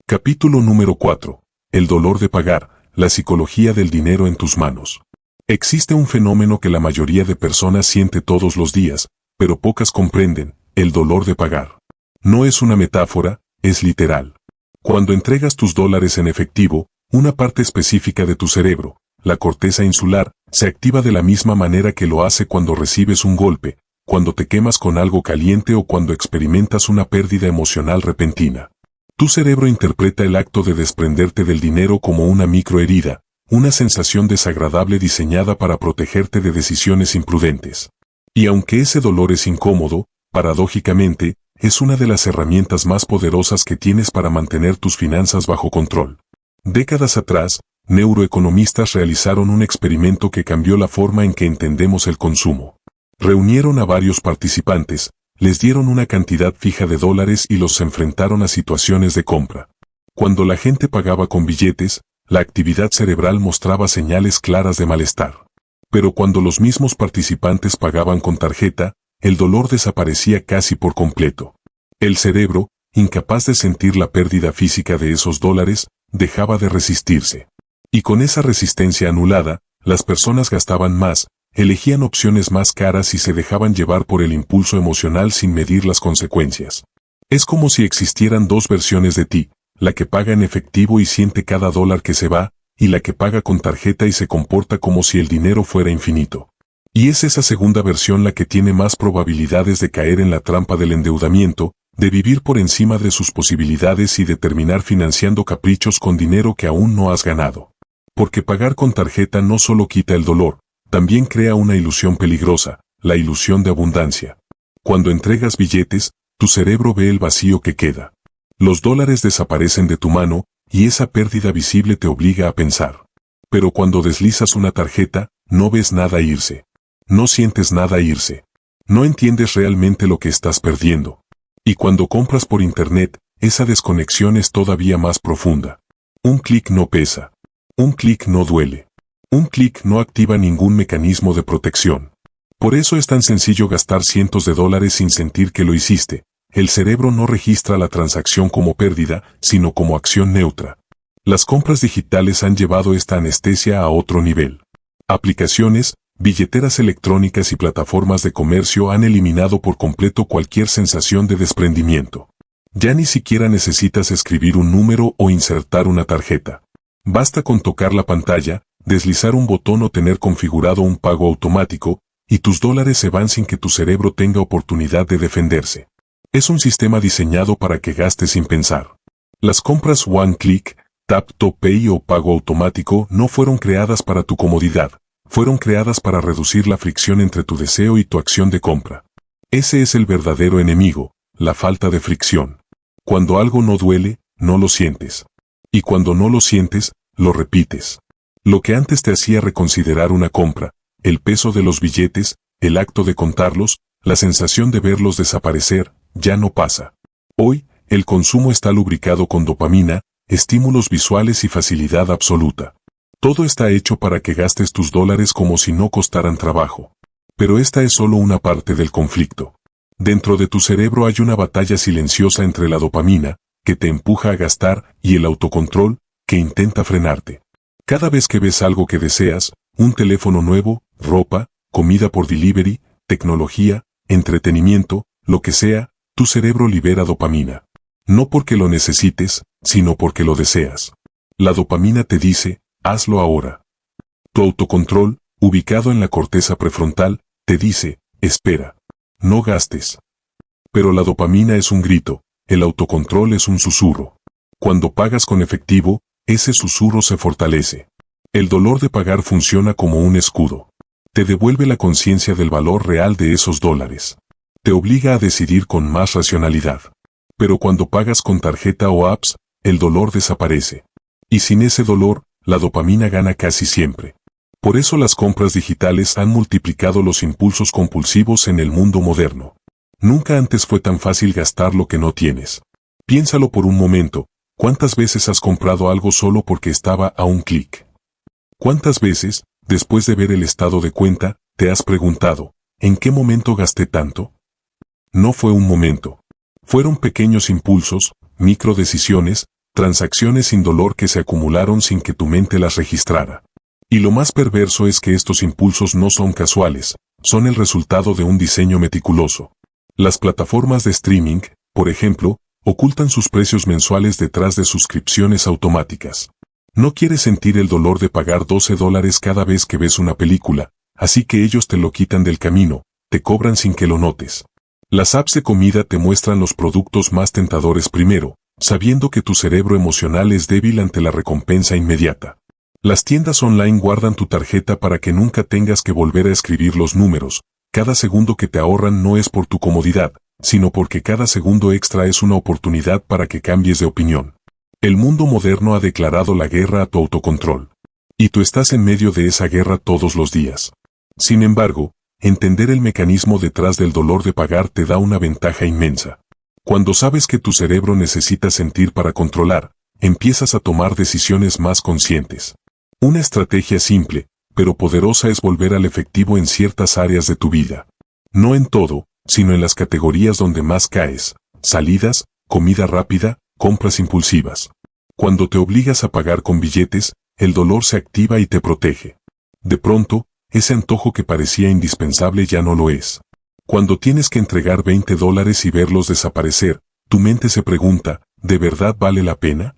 Capítulo número 4. El dolor de pagar, la psicología del dinero en tus manos. Existe un fenómeno que la mayoría de personas siente todos los días, pero pocas comprenden, el dolor de pagar. No es una metáfora, es literal. Cuando entregas tus dólares en efectivo, una parte específica de tu cerebro, la corteza insular, se activa de la misma manera que lo hace cuando recibes un golpe, cuando te quemas con algo caliente o cuando experimentas una pérdida emocional repentina. Tu cerebro interpreta el acto de desprenderte del dinero como una microherida, una sensación desagradable diseñada para protegerte de decisiones imprudentes. Y aunque ese dolor es incómodo, paradójicamente, es una de las herramientas más poderosas que tienes para mantener tus finanzas bajo control. Décadas atrás, neuroeconomistas realizaron un experimento que cambió la forma en que entendemos el consumo. Reunieron a varios participantes, les dieron una cantidad fija de dólares y los enfrentaron a situaciones de compra. Cuando la gente pagaba con billetes, la actividad cerebral mostraba señales claras de malestar. Pero cuando los mismos participantes pagaban con tarjeta, el dolor desaparecía casi por completo. El cerebro, incapaz de sentir la pérdida física de esos dólares, dejaba de resistirse. Y con esa resistencia anulada, las personas gastaban más, elegían opciones más caras y se dejaban llevar por el impulso emocional sin medir las consecuencias. Es como si existieran dos versiones de ti, la que paga en efectivo y siente cada dólar que se va, y la que paga con tarjeta y se comporta como si el dinero fuera infinito. Y es esa segunda versión la que tiene más probabilidades de caer en la trampa del endeudamiento, de vivir por encima de sus posibilidades y de terminar financiando caprichos con dinero que aún no has ganado. Porque pagar con tarjeta no solo quita el dolor, también crea una ilusión peligrosa, la ilusión de abundancia. Cuando entregas billetes, tu cerebro ve el vacío que queda. Los dólares desaparecen de tu mano, y esa pérdida visible te obliga a pensar. Pero cuando deslizas una tarjeta, no ves nada irse. No sientes nada irse. No entiendes realmente lo que estás perdiendo. Y cuando compras por internet, esa desconexión es todavía más profunda. Un clic no pesa. Un clic no duele. Un clic no activa ningún mecanismo de protección. Por eso es tan sencillo gastar cientos de dólares sin sentir que lo hiciste. El cerebro no registra la transacción como pérdida, sino como acción neutra. Las compras digitales han llevado esta anestesia a otro nivel. Aplicaciones, billeteras electrónicas y plataformas de comercio han eliminado por completo cualquier sensación de desprendimiento. Ya ni siquiera necesitas escribir un número o insertar una tarjeta. Basta con tocar la pantalla, deslizar un botón o tener configurado un pago automático, y tus dólares se van sin que tu cerebro tenga oportunidad de defenderse. Es un sistema diseñado para que gastes sin pensar. Las compras One Click, Tap to Pay o pago automático no fueron creadas para tu comodidad, fueron creadas para reducir la fricción entre tu deseo y tu acción de compra. Ese es el verdadero enemigo, la falta de fricción. Cuando algo no duele, no lo sientes. Y cuando no lo sientes, lo repites. Lo que antes te hacía reconsiderar una compra, el peso de los billetes, el acto de contarlos, la sensación de verlos desaparecer, ya no pasa. Hoy, el consumo está lubricado con dopamina, estímulos visuales y facilidad absoluta. Todo está hecho para que gastes tus dólares como si no costaran trabajo. Pero esta es solo una parte del conflicto. Dentro de tu cerebro hay una batalla silenciosa entre la dopamina, que te empuja a gastar, y el autocontrol, que intenta frenarte. Cada vez que ves algo que deseas, un teléfono nuevo, ropa, comida por delivery, tecnología, entretenimiento, lo que sea, tu cerebro libera dopamina. No porque lo necesites, sino porque lo deseas. La dopamina te dice, hazlo ahora. Tu autocontrol, ubicado en la corteza prefrontal, te dice, espera. No gastes. Pero la dopamina es un grito, el autocontrol es un susurro. Cuando pagas con efectivo, ese susurro se fortalece. El dolor de pagar funciona como un escudo. Te devuelve la conciencia del valor real de esos dólares. Te obliga a decidir con más racionalidad. Pero cuando pagas con tarjeta o apps, el dolor desaparece. Y sin ese dolor, la dopamina gana casi siempre. Por eso las compras digitales han multiplicado los impulsos compulsivos en el mundo moderno. Nunca antes fue tan fácil gastar lo que no tienes. Piénsalo por un momento, ¿Cuántas veces has comprado algo solo porque estaba a un clic? ¿Cuántas veces, después de ver el estado de cuenta, te has preguntado, ¿en qué momento gasté tanto? No fue un momento. Fueron pequeños impulsos, microdecisiones, transacciones sin dolor que se acumularon sin que tu mente las registrara. Y lo más perverso es que estos impulsos no son casuales, son el resultado de un diseño meticuloso. Las plataformas de streaming, por ejemplo, ocultan sus precios mensuales detrás de suscripciones automáticas. No quieres sentir el dolor de pagar $12 cada vez que ves una película, así que ellos te lo quitan del camino, te cobran sin que lo notes. Las apps de comida te muestran los productos más tentadores primero, sabiendo que tu cerebro emocional es débil ante la recompensa inmediata. Las tiendas online guardan tu tarjeta para que nunca tengas que volver a escribir los números. Cada segundo que te ahorran no es por tu comodidad, sino porque cada segundo extra es una oportunidad para que cambies de opinión. El mundo moderno ha declarado la guerra a tu autocontrol. Y tú estás en medio de esa guerra todos los días. Sin embargo, entender el mecanismo detrás del dolor de pagar te da una ventaja inmensa. Cuando sabes que tu cerebro necesita sentir para controlar, empiezas a tomar decisiones más conscientes. Una estrategia simple, pero poderosa es volver al efectivo en ciertas áreas de tu vida. No en todo, sino en las categorías donde más caes: salidas, comida rápida, compras impulsivas. Cuando te obligas a pagar con billetes, el dolor se activa y te protege. De pronto, ese antojo que parecía indispensable ya no lo es. Cuando tienes que entregar $20 y verlos desaparecer, tu mente se pregunta, ¿de verdad vale la pena?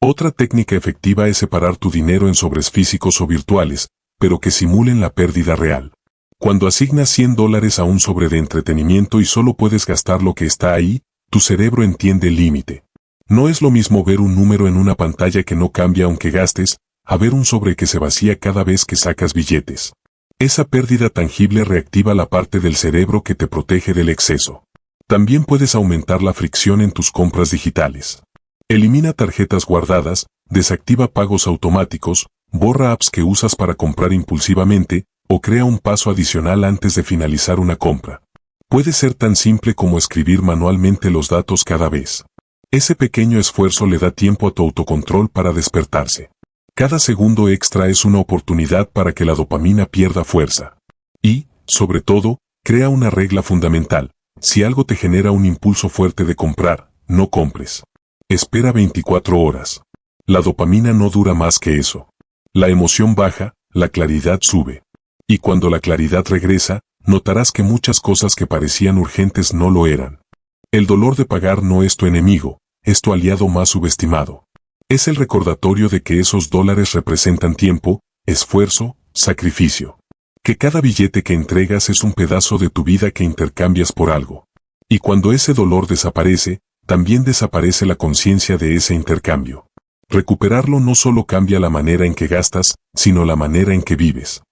Otra técnica efectiva es separar tu dinero en sobres físicos o virtuales, pero que simulen la pérdida real. Cuando asignas $100 a un sobre de entretenimiento y solo puedes gastar lo que está ahí, tu cerebro entiende el límite. No es lo mismo ver un número en una pantalla que no cambia aunque gastes, a ver un sobre que se vacía cada vez que sacas billetes. Esa pérdida tangible reactiva la parte del cerebro que te protege del exceso. También puedes aumentar la fricción en tus compras digitales. Elimina tarjetas guardadas, desactiva pagos automáticos, borra apps que usas para comprar impulsivamente, o crea un paso adicional antes de finalizar una compra. Puede ser tan simple como escribir manualmente los datos cada vez. Ese pequeño esfuerzo le da tiempo a tu autocontrol para despertarse. Cada segundo extra es una oportunidad para que la dopamina pierda fuerza. Y, sobre todo, crea una regla fundamental: si algo te genera un impulso fuerte de comprar, no compres. Espera 24 horas. La dopamina no dura más que eso. La emoción baja, la claridad sube. Y cuando la claridad regresa, notarás que muchas cosas que parecían urgentes no lo eran. El dolor de pagar no es tu enemigo, es tu aliado más subestimado. Es el recordatorio de que esos dólares representan tiempo, esfuerzo, sacrificio. Que cada billete que entregas es un pedazo de tu vida que intercambias por algo. Y cuando ese dolor desaparece, también desaparece la conciencia de ese intercambio. Recuperarlo no solo cambia la manera en que gastas, sino la manera en que vives.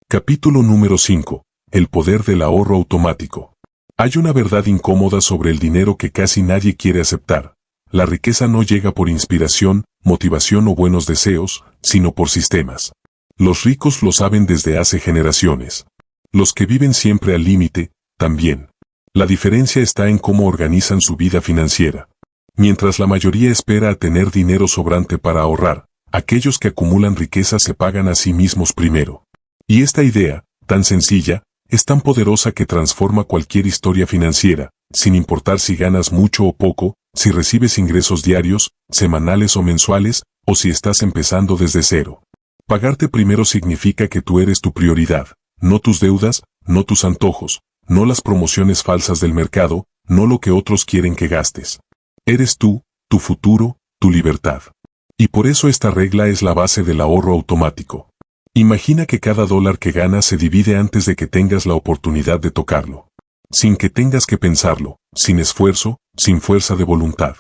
Capítulo número 5. El poder del ahorro automático. Hay una verdad incómoda sobre el dinero que casi nadie quiere aceptar. La riqueza no llega por inspiración, motivación o buenos deseos, sino por sistemas. Los ricos lo saben desde hace generaciones. Los que viven siempre al límite, también. La diferencia está en cómo organizan su vida financiera. Mientras la mayoría espera a tener dinero sobrante para ahorrar, aquellos que acumulan riqueza se pagan a sí mismos primero. Y esta idea, tan sencilla, es tan poderosa que transforma cualquier historia financiera, sin importar si ganas mucho o poco, si recibes ingresos diarios, semanales o mensuales, o si estás empezando desde cero. Pagarte primero significa que tú eres tu prioridad, no tus deudas, no tus antojos, no las promociones falsas del mercado, no lo que otros quieren que gastes. Eres tú, tu futuro, tu libertad. Y por eso esta regla es la base del ahorro automático. Imagina que cada dólar que ganas se divide antes de que tengas la oportunidad de tocarlo. Sin que tengas que pensarlo, sin esfuerzo, sin fuerza de voluntad.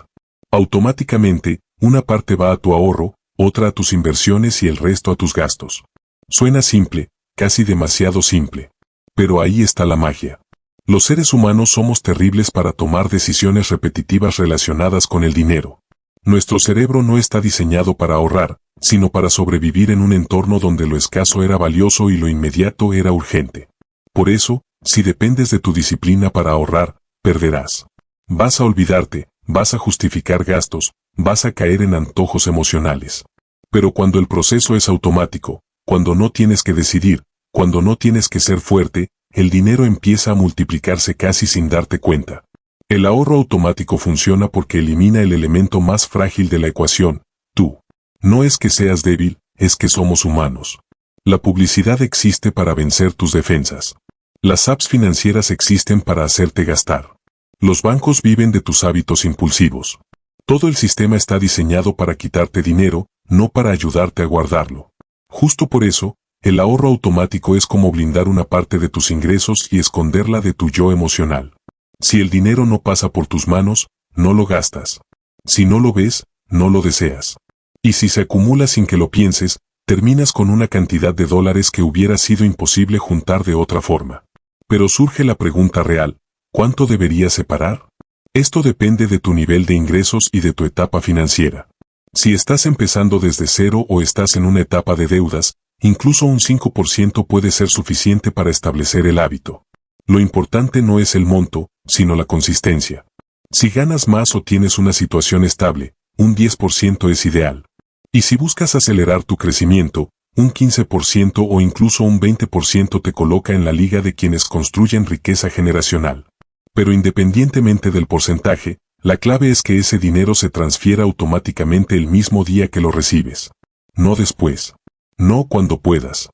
Automáticamente, una parte va a tu ahorro, otra a tus inversiones y el resto a tus gastos. Suena simple, casi demasiado simple. Pero ahí está la magia. Los seres humanos somos terribles para tomar decisiones repetitivas relacionadas con el dinero. Nuestro cerebro no está diseñado para ahorrar, sino para sobrevivir en un entorno donde lo escaso era valioso y lo inmediato era urgente. Por eso, si dependes de tu disciplina para ahorrar, perderás. Vas a olvidarte, vas a justificar gastos, vas a caer en antojos emocionales. Pero cuando el proceso es automático, cuando no tienes que decidir, cuando no tienes que ser fuerte, el dinero empieza a multiplicarse casi sin darte cuenta. El ahorro automático funciona porque elimina el elemento más frágil de la ecuación, tú. No es que seas débil, es que somos humanos. La publicidad existe para vencer tus defensas. Las apps financieras existen para hacerte gastar. Los bancos viven de tus hábitos impulsivos. Todo el sistema está diseñado para quitarte dinero, no para ayudarte a guardarlo. Justo por eso, el ahorro automático es como blindar una parte de tus ingresos y esconderla de tu yo emocional. Si el dinero no pasa por tus manos, no lo gastas. Si no lo ves, no lo deseas. Y si se acumula sin que lo pienses, terminas con una cantidad de dólares que hubiera sido imposible juntar de otra forma. Pero surge la pregunta real, ¿cuánto deberías separar? Esto depende de tu nivel de ingresos y de tu etapa financiera. Si estás empezando desde cero o estás en una etapa de deudas, incluso un 5% puede ser suficiente para establecer el hábito. Lo importante no es el monto, sino la consistencia. Si ganas más o tienes una situación estable, un 10% es ideal. Y si buscas acelerar tu crecimiento, un 15% o incluso un 20% te coloca en la liga de quienes construyen riqueza generacional. Pero independientemente del porcentaje, la clave es que ese dinero se transfiera automáticamente el mismo día que lo recibes. No después. No cuando puedas.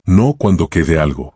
No cuando quede algo.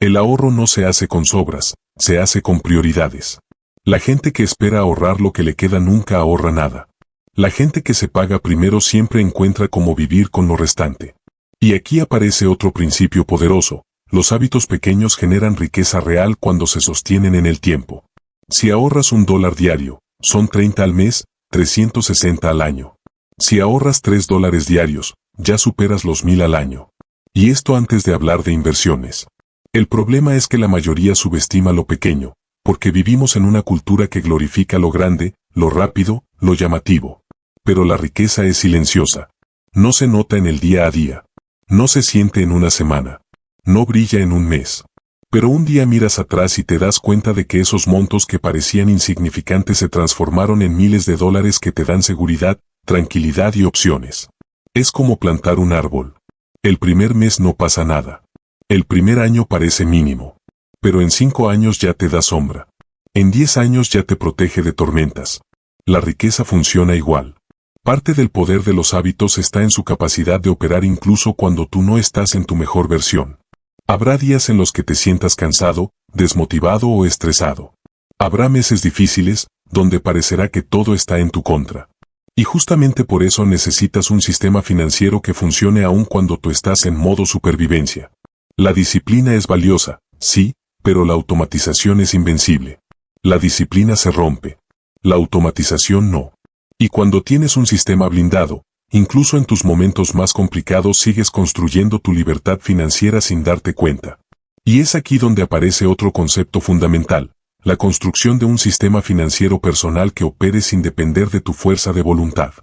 El ahorro no se hace con sobras, se hace con prioridades. La gente que espera ahorrar lo que le queda nunca ahorra nada. La gente que se paga primero siempre encuentra cómo vivir con lo restante. Y aquí aparece otro principio poderoso. Los hábitos pequeños generan riqueza real cuando se sostienen en el tiempo. Si ahorras $1 diario, son 30 al mes, 360 al año. Si ahorras $3 diarios, ya superas los 1000 al año. Y esto antes de hablar de inversiones. El problema es que la mayoría subestima lo pequeño, porque vivimos en una cultura que glorifica lo grande, lo rápido, lo llamativo. Pero la riqueza es silenciosa. No se nota en el día a día. No se siente en una semana. No brilla en un mes. Pero un día miras atrás y te das cuenta de que esos montos que parecían insignificantes se transformaron en miles de dólares que te dan seguridad, tranquilidad y opciones. Es como plantar un árbol. El primer mes no pasa nada. El primer año parece mínimo. Pero en 5 años ya te da sombra. En 10 años ya te protege de tormentas. La riqueza funciona igual. Parte del poder de los hábitos está en su capacidad de operar incluso cuando tú no estás en tu mejor versión. Habrá días en los que te sientas cansado, desmotivado o estresado. Habrá meses difíciles, donde parecerá que todo está en tu contra. Y justamente por eso necesitas un sistema financiero que funcione aun cuando tú estás en modo supervivencia. La disciplina es valiosa, sí, pero la automatización es invencible. La disciplina se rompe. La automatización no. Y cuando tienes un sistema blindado, incluso en tus momentos más complicados sigues construyendo tu libertad financiera sin darte cuenta. Y es aquí donde aparece otro concepto fundamental, la construcción de un sistema financiero personal que opere sin depender de tu fuerza de voluntad.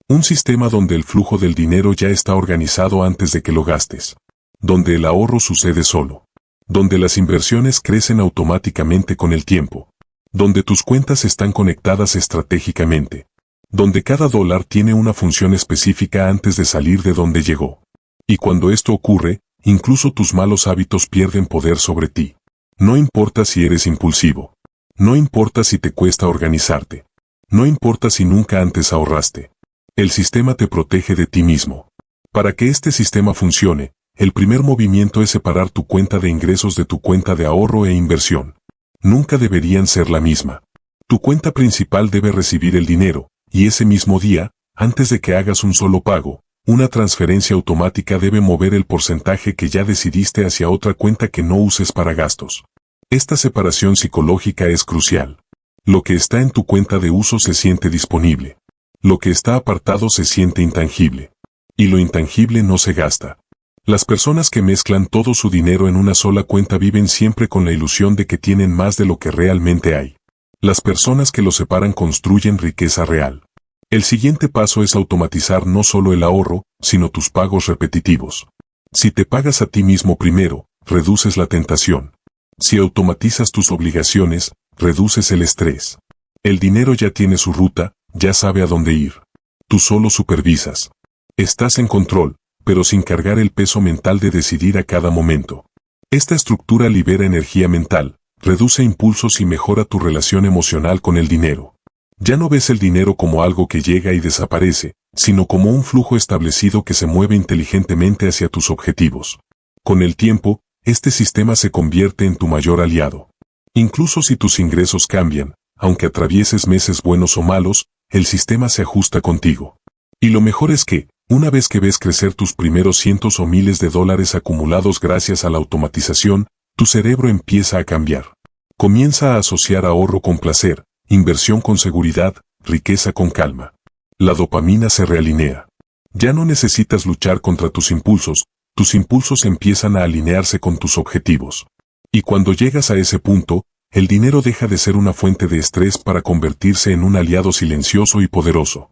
Un sistema donde el flujo del dinero ya está organizado antes de que lo gastes. Donde el ahorro sucede solo. Donde las inversiones crecen automáticamente con el tiempo. Donde tus cuentas están conectadas estratégicamente. Donde cada dólar tiene una función específica antes de salir de donde llegó. Y cuando esto ocurre, incluso tus malos hábitos pierden poder sobre ti. No importa si eres impulsivo. No importa si te cuesta organizarte. No importa si nunca antes ahorraste. El sistema te protege de ti mismo. Para que este sistema funcione, el primer movimiento es separar tu cuenta de ingresos de tu cuenta de ahorro e inversión. Nunca deberían ser la misma. Tu cuenta principal debe recibir el dinero, y ese mismo día, antes de que hagas un solo pago, una transferencia automática debe mover el porcentaje que ya decidiste hacia otra cuenta que no uses para gastos. Esta separación psicológica es crucial. Lo que está en tu cuenta de uso se siente disponible. Lo que está apartado se siente intangible. Y lo intangible no se gasta. Las personas que mezclan todo su dinero en una sola cuenta viven siempre con la ilusión de que tienen más de lo que realmente hay. Las personas que lo separan construyen riqueza real. El siguiente paso es automatizar no solo el ahorro, sino tus pagos repetitivos. Si te pagas a ti mismo primero, reduces la tentación. Si automatizas tus obligaciones, reduces el estrés. El dinero ya tiene su ruta, ya sabe a dónde ir. Tú solo supervisas. Estás en control, pero sin cargar el peso mental de decidir a cada momento. Esta estructura libera energía mental, reduce impulsos y mejora tu relación emocional con el dinero. Ya no ves el dinero como algo que llega y desaparece, sino como un flujo establecido que se mueve inteligentemente hacia tus objetivos. Con el tiempo, este sistema se convierte en tu mayor aliado. Incluso si tus ingresos cambian, aunque atravieses meses buenos o malos, el sistema se ajusta contigo. Y lo mejor es que, una vez que ves crecer tus primeros cientos o miles de dólares acumulados gracias a la automatización, tu cerebro empieza a cambiar. Comienza a asociar ahorro con placer, inversión con seguridad, riqueza con calma. La dopamina se realinea. Ya no necesitas luchar contra tus impulsos empiezan a alinearse con tus objetivos. Y cuando llegas a ese punto, el dinero deja de ser una fuente de estrés para convertirse en un aliado silencioso y poderoso.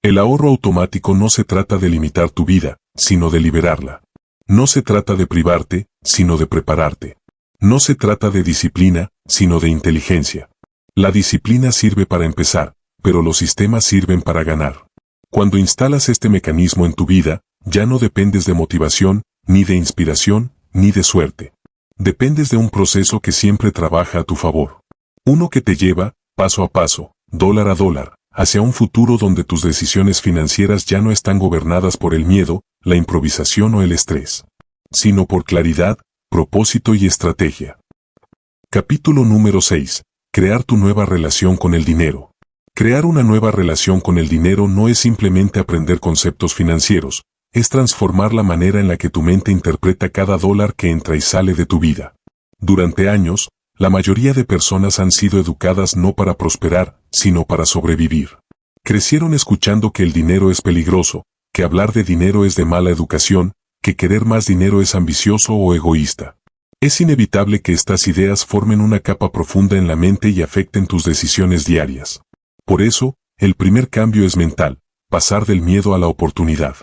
El ahorro automático no se trata de limitar tu vida, sino de liberarla. No se trata de privarte, sino de prepararte. No se trata de disciplina, sino de inteligencia. La disciplina sirve para empezar, pero los sistemas sirven para ganar. Cuando instalas este mecanismo en tu vida, ya no dependes de motivación, ni de inspiración, ni de suerte. Dependes de un proceso que siempre trabaja a tu favor. Uno que te lleva, paso a paso, dólar a dólar, hacia un futuro donde tus decisiones financieras ya no están gobernadas por el miedo, la improvisación o el estrés, sino por claridad, propósito y estrategia. Capítulo número 6. Crear tu nueva relación con el dinero. Crear una nueva relación con el dinero no es simplemente aprender conceptos financieros, es transformar la manera en la que tu mente interpreta cada dólar que entra y sale de tu vida. Durante años, la mayoría de personas han sido educadas no para prosperar, sino para sobrevivir. Crecieron escuchando que el dinero es peligroso, que hablar de dinero es de mala educación, que querer más dinero es ambicioso o egoísta. Es inevitable que estas ideas formen una capa profunda en la mente y afecten tus decisiones diarias. Por eso, el primer cambio es mental, pasar del miedo a la oportunidad.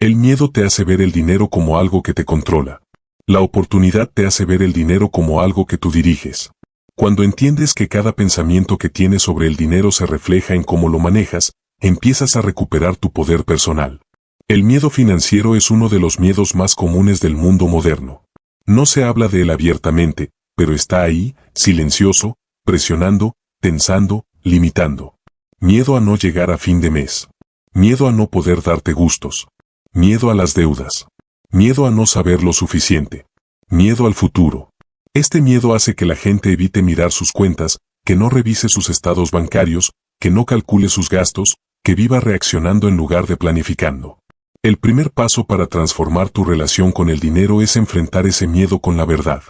El miedo te hace ver el dinero como algo que te controla. La oportunidad te hace ver el dinero como algo que tú diriges. Cuando entiendes que cada pensamiento que tienes sobre el dinero se refleja en cómo lo manejas, empiezas a recuperar tu poder personal. El miedo financiero es uno de los miedos más comunes del mundo moderno. No se habla de él abiertamente, pero está ahí, silencioso, presionando, tensando, limitando. Miedo a no llegar a fin de mes. Miedo a no poder darte gustos. Miedo a las deudas. Miedo a no saber lo suficiente. Miedo al futuro. Este miedo hace que la gente evite mirar sus cuentas, que no revise sus estados bancarios, que no calcule sus gastos, que viva reaccionando en lugar de planificando. El primer paso para transformar tu relación con el dinero es enfrentar ese miedo con la verdad.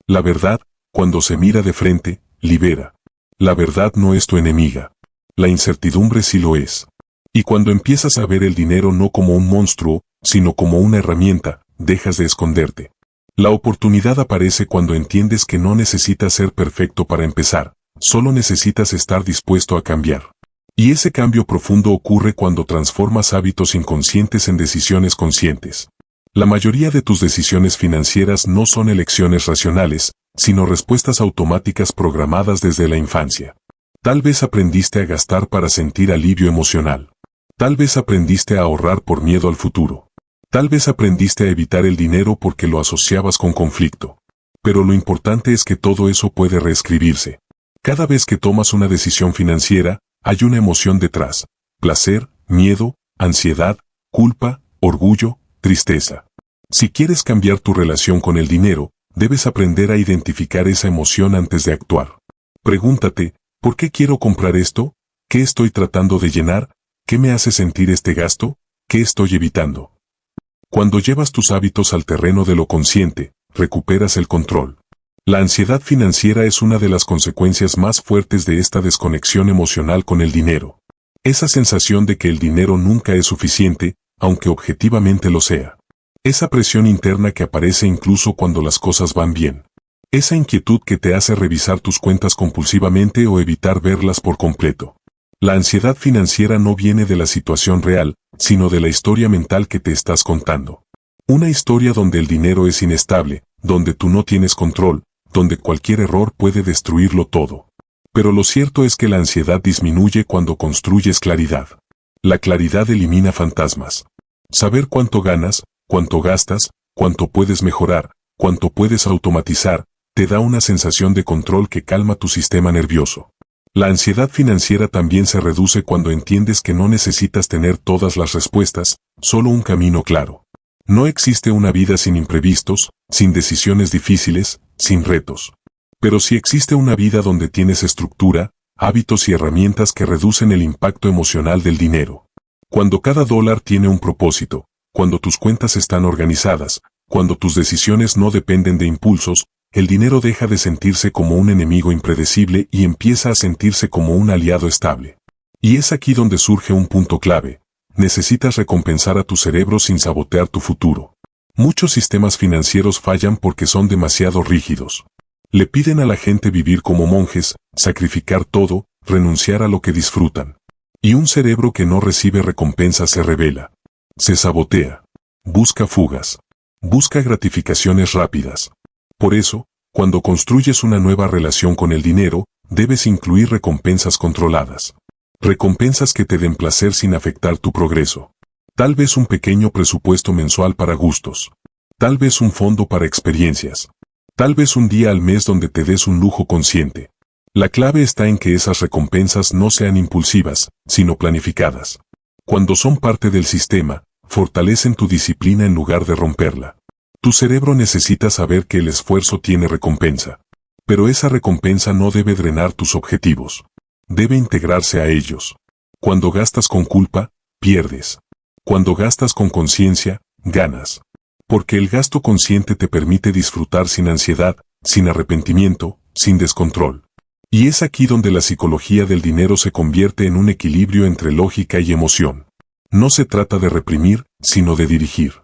La verdad, cuando se mira de frente, libera. La verdad no es tu enemiga. La incertidumbre sí lo es. Y cuando empiezas a ver el dinero no como un monstruo, sino como una herramienta, dejas de esconderte. La oportunidad aparece cuando entiendes que no necesitas ser perfecto para empezar, solo necesitas estar dispuesto a cambiar. Y ese cambio profundo ocurre cuando transformas hábitos inconscientes en decisiones conscientes. La mayoría de tus decisiones financieras no son elecciones racionales, sino respuestas automáticas programadas desde la infancia. Tal vez aprendiste a gastar para sentir alivio emocional. Tal vez aprendiste a ahorrar por miedo al futuro. Tal vez aprendiste a evitar el dinero porque lo asociabas con conflicto. Pero lo importante es que todo eso puede reescribirse. Cada vez que tomas una decisión financiera, hay una emoción detrás: placer, miedo, ansiedad, culpa, orgullo, tristeza. Si quieres cambiar tu relación con el dinero, debes aprender a identificar esa emoción antes de actuar. Pregúntate, ¿por qué quiero comprar esto? ¿Qué estoy tratando de llenar? ¿Qué me hace sentir este gasto? ¿Qué estoy evitando? Cuando llevas tus hábitos al terreno de lo consciente, recuperas el control. La ansiedad financiera es una de las consecuencias más fuertes de esta desconexión emocional con el dinero. Esa sensación de que el dinero nunca es suficiente, aunque objetivamente lo sea. Esa presión interna que aparece incluso cuando las cosas van bien. Esa inquietud que te hace revisar tus cuentas compulsivamente o evitar verlas por completo. La ansiedad financiera no viene de la situación real, sino de la historia mental que te estás contando. Una historia donde el dinero es inestable, donde tú no tienes control, donde cualquier error puede destruirlo todo. Pero lo cierto es que la ansiedad disminuye cuando construyes claridad. La claridad elimina fantasmas. Saber cuánto ganas, cuánto gastas, cuánto puedes mejorar, cuánto puedes automatizar, te da una sensación de control que calma tu sistema nervioso. La ansiedad financiera también se reduce cuando entiendes que no necesitas tener todas las respuestas, solo un camino claro. No existe una vida sin imprevistos, sin decisiones difíciles, sin retos. Pero sí existe una vida donde tienes estructura, hábitos y herramientas que reducen el impacto emocional del dinero. Cuando cada dólar tiene un propósito, cuando tus cuentas están organizadas, cuando tus decisiones no dependen de impulsos, el dinero deja de sentirse como un enemigo impredecible y empieza a sentirse como un aliado estable. Y es aquí donde surge un punto clave. Necesitas recompensar a tu cerebro sin sabotear tu futuro. Muchos sistemas financieros fallan porque son demasiado rígidos. Le piden a la gente vivir como monjes, sacrificar todo, renunciar a lo que disfrutan. Y un cerebro que no recibe recompensa se rebela. Se sabotea. Busca fugas. Busca gratificaciones rápidas. Por eso, cuando construyes una nueva relación con el dinero, debes incluir recompensas controladas. Recompensas que te den placer sin afectar tu progreso. Tal vez un pequeño presupuesto mensual para gustos. Tal vez un fondo para experiencias. Tal vez un día al mes donde te des un lujo consciente. La clave está en que esas recompensas no sean impulsivas, sino planificadas. Cuando son parte del sistema, fortalecen tu disciplina en lugar de romperla. Tu cerebro necesita saber que el esfuerzo tiene recompensa. Pero esa recompensa no debe drenar tus objetivos. Debe integrarse a ellos. Cuando gastas con culpa, pierdes. Cuando gastas con conciencia, ganas. Porque el gasto consciente te permite disfrutar sin ansiedad, sin arrepentimiento, sin descontrol. Y es aquí donde la psicología del dinero se convierte en un equilibrio entre lógica y emoción. No se trata de reprimir, sino de dirigir.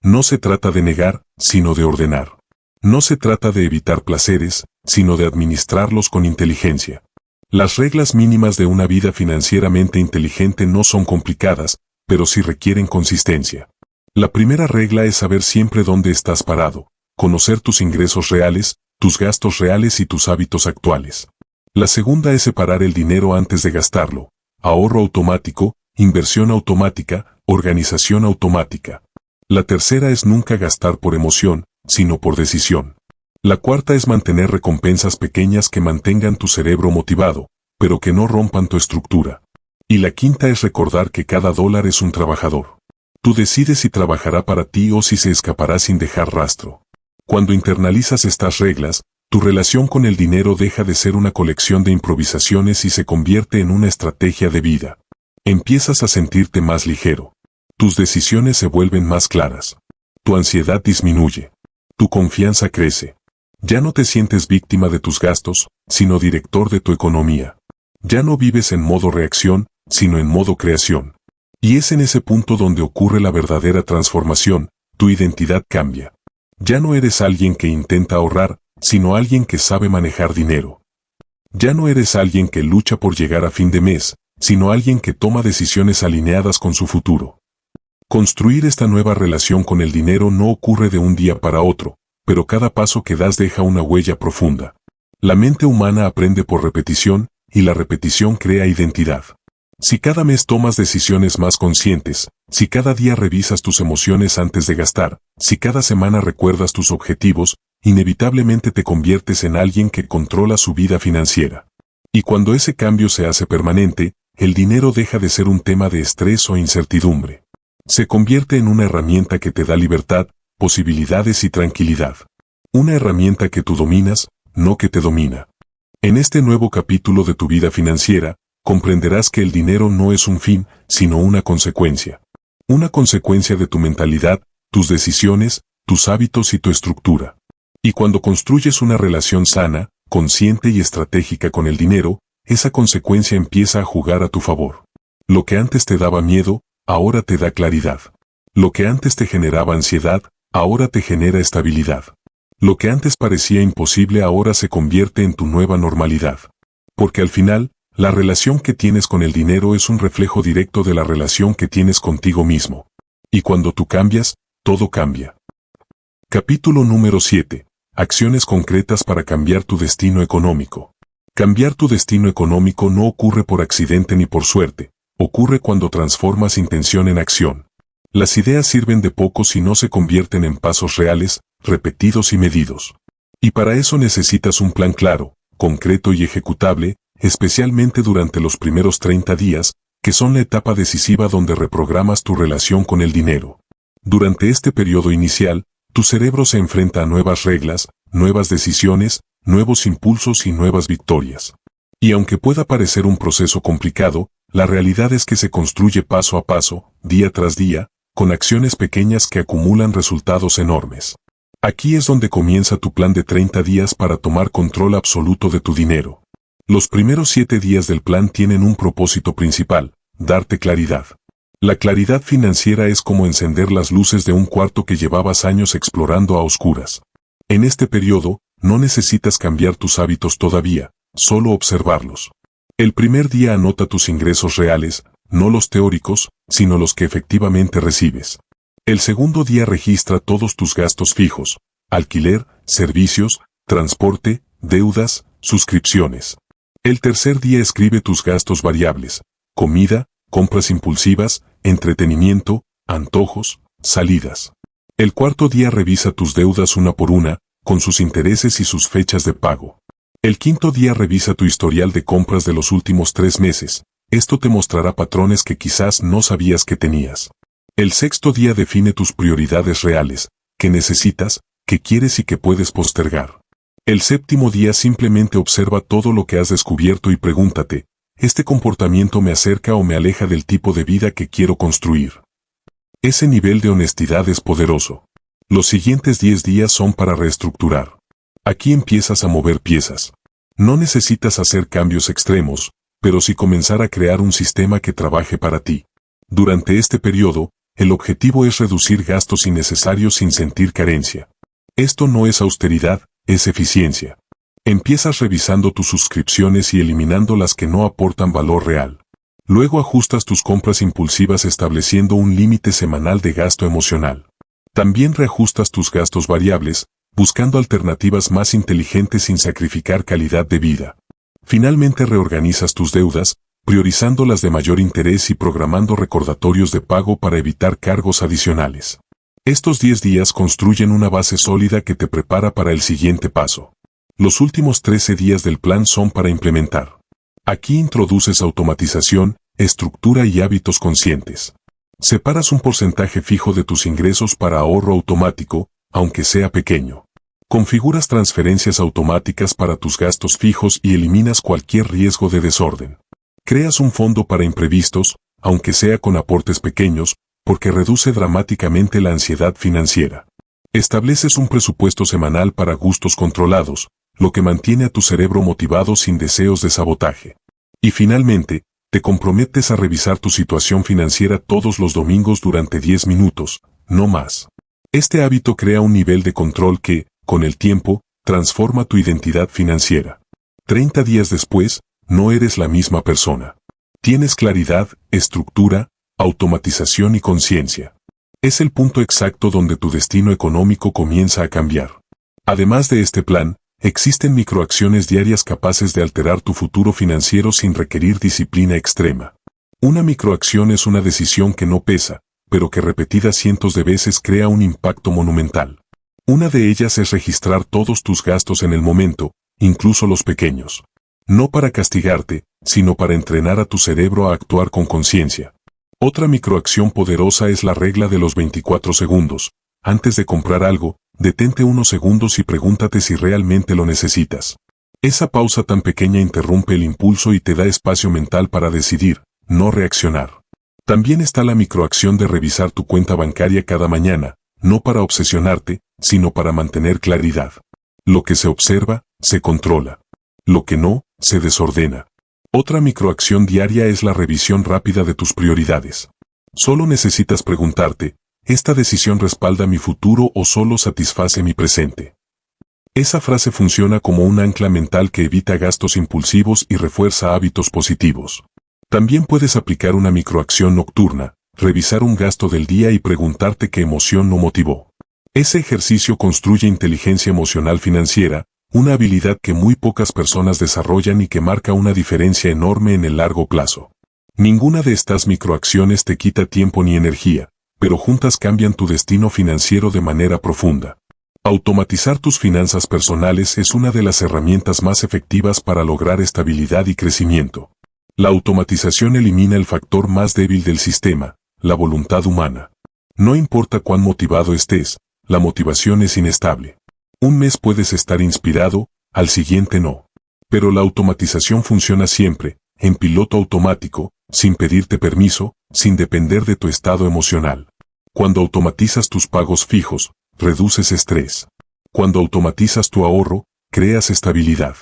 No se trata de negar, sino de ordenar. No se trata de evitar placeres, sino de administrarlos con inteligencia. Las reglas mínimas de una vida financieramente inteligente no son complicadas, pero sí requieren consistencia. La primera regla es saber siempre dónde estás parado, conocer tus ingresos reales, tus gastos reales y tus hábitos actuales. La segunda es separar el dinero antes de gastarlo, ahorro automático, inversión automática, organización automática. La tercera es nunca gastar por emoción, sino por decisión. La cuarta es mantener recompensas pequeñas que mantengan tu cerebro motivado, pero que no rompan tu estructura. Y la quinta es recordar que cada dólar es un trabajador. Tú decides si trabajará para ti o si se escapará sin dejar rastro. Cuando internalizas estas reglas, tu relación con el dinero deja de ser una colección de improvisaciones y se convierte en una estrategia de vida. Empiezas a sentirte más ligero. Tus decisiones se vuelven más claras. Tu ansiedad disminuye. Tu confianza crece. Ya no te sientes víctima de tus gastos, sino director de tu economía. Ya no vives en modo reacción, sino en modo creación. Y es en ese punto donde ocurre la verdadera transformación, tu identidad cambia. Ya no eres alguien que intenta ahorrar, sino alguien que sabe manejar dinero. Ya no eres alguien que lucha por llegar a fin de mes, sino alguien que toma decisiones alineadas con su futuro. Construir esta nueva relación con el dinero no ocurre de un día para otro, pero cada paso que das deja una huella profunda. La mente humana aprende por repetición, y la repetición crea identidad. Si cada mes tomas decisiones más conscientes, si cada día revisas tus emociones antes de gastar, si cada semana recuerdas tus objetivos, inevitablemente te conviertes en alguien que controla su vida financiera. Y cuando ese cambio se hace permanente, el dinero deja de ser un tema de estrés o incertidumbre. Se convierte en una herramienta que te da libertad, posibilidades y tranquilidad. Una herramienta que tú dominas, no que te domina. En este nuevo capítulo de tu vida financiera, comprenderás que el dinero no es un fin, sino una consecuencia. Una consecuencia de tu mentalidad, tus decisiones, tus hábitos y tu estructura. Y cuando construyes una relación sana, consciente y estratégica con el dinero, esa consecuencia empieza a jugar a tu favor. Lo que antes te daba miedo, ahora te da claridad. Lo que antes te generaba ansiedad, ahora te genera estabilidad. Lo que antes parecía imposible ahora se convierte en tu nueva normalidad. Porque al final, la relación que tienes con el dinero es un reflejo directo de la relación que tienes contigo mismo. Y cuando tú cambias, todo cambia. Capítulo número 7. Acciones concretas para cambiar tu destino económico. Cambiar tu destino económico no ocurre por accidente ni por suerte, ocurre cuando transformas intención en acción. Las ideas sirven de poco si no se convierten en pasos reales, repetidos y medidos. Y para eso necesitas un plan claro, concreto y ejecutable, especialmente durante los primeros 30 días, que son la etapa decisiva donde reprogramas tu relación con el dinero. Durante este periodo inicial, tu cerebro se enfrenta a nuevas reglas, nuevas decisiones, nuevos impulsos y nuevas victorias. Y aunque pueda parecer un proceso complicado, la realidad es que se construye paso a paso, día tras día, con acciones pequeñas que acumulan resultados enormes. Aquí es donde comienza tu plan de 30 días para tomar control absoluto de tu dinero. Los primeros 7 días del plan tienen un propósito principal: darte claridad. La claridad financiera es como encender las luces de un cuarto que llevabas años explorando a oscuras. En este periodo, no necesitas cambiar tus hábitos todavía, solo observarlos. El primer día anota tus ingresos reales, no los teóricos, sino los que efectivamente recibes. El segundo día registra todos tus gastos fijos: alquiler, servicios, transporte, deudas, suscripciones. El tercer día escribe tus gastos variables: comida, compras impulsivas, entretenimiento, antojos, salidas. El cuarto día revisa tus deudas una por una, con sus intereses y sus fechas de pago. El quinto día revisa tu historial de compras de los últimos 3 meses. Esto te mostrará patrones que quizás no sabías que tenías. El sexto día define tus prioridades reales, que necesitas, que quieres y que puedes postergar. El séptimo día simplemente observa todo lo que has descubierto y pregúntate: ¿este comportamiento me acerca o me aleja del tipo de vida que quiero construir? Ese nivel de honestidad es poderoso. Los siguientes 10 días son para reestructurar. Aquí empiezas a mover piezas. No necesitas hacer cambios extremos, pero sí comenzar a crear un sistema que trabaje para ti. Durante este periodo, el objetivo es reducir gastos innecesarios sin sentir carencia. Esto no es austeridad, es eficiencia. Empiezas revisando tus suscripciones y eliminando las que no aportan valor real. Luego ajustas tus compras impulsivas estableciendo un límite semanal de gasto emocional. También reajustas tus gastos variables, buscando alternativas más inteligentes sin sacrificar calidad de vida. Finalmente reorganizas tus deudas, priorizando las de mayor interés y programando recordatorios de pago para evitar cargos adicionales. Estos 10 días construyen una base sólida que te prepara para el siguiente paso. Los últimos 13 días del plan son para implementar. Aquí introduces automatización, estructura y hábitos conscientes. Separas un porcentaje fijo de tus ingresos para ahorro automático, aunque sea pequeño. Configuras transferencias automáticas para tus gastos fijos y eliminas cualquier riesgo de desorden. Creas un fondo para imprevistos, aunque sea con aportes pequeños, porque reduce dramáticamente la ansiedad financiera. Estableces un presupuesto semanal para gustos controlados, lo que mantiene a tu cerebro motivado sin deseos de sabotaje. Y finalmente, te comprometes a revisar tu situación financiera todos los domingos durante 10 minutos, no más. Este hábito crea un nivel de control que, con el tiempo, transforma tu identidad financiera. 30 días después, no eres la misma persona. Tienes claridad, estructura, automatización y conciencia. Es el punto exacto donde tu destino económico comienza a cambiar. Además de este plan, existen microacciones diarias capaces de alterar tu futuro financiero sin requerir disciplina extrema. Una microacción es una decisión que no pesa, pero que repetida cientos de veces crea un impacto monumental. Una de ellas es registrar todos tus gastos en el momento, incluso los pequeños. No para castigarte, sino para entrenar a tu cerebro a actuar con conciencia. Otra microacción poderosa es la regla de los 24 segundos. Antes de comprar algo, detente unos segundos y pregúntate si realmente lo necesitas. Esa pausa tan pequeña interrumpe el impulso y te da espacio mental para decidir, no reaccionar. También está la microacción de revisar tu cuenta bancaria cada mañana, no para obsesionarte, sino para mantener claridad. Lo que se observa, se controla. Lo que no, se desordena. Otra microacción diaria es la revisión rápida de tus prioridades. Solo necesitas preguntarte: ¿esta decisión respalda mi futuro o solo satisface mi presente? Esa frase funciona como un ancla mental que evita gastos impulsivos y refuerza hábitos positivos. También puedes aplicar una microacción nocturna, revisar un gasto del día y preguntarte qué emoción lo motivó. Ese ejercicio construye inteligencia emocional financiera, una habilidad que muy pocas personas desarrollan y que marca una diferencia enorme en el largo plazo. Ninguna de estas microacciones te quita tiempo ni energía, pero juntas cambian tu destino financiero de manera profunda. Automatizar tus finanzas personales es una de las herramientas más efectivas para lograr estabilidad y crecimiento. La automatización elimina el factor más débil del sistema, la voluntad humana. No importa cuán motivado estés, la motivación es inestable. Un mes puedes estar inspirado, al siguiente no. Pero la automatización funciona siempre, en piloto automático, sin pedirte permiso, sin depender de tu estado emocional. Cuando automatizas tus pagos fijos, reduces estrés. Cuando automatizas tu ahorro, creas estabilidad.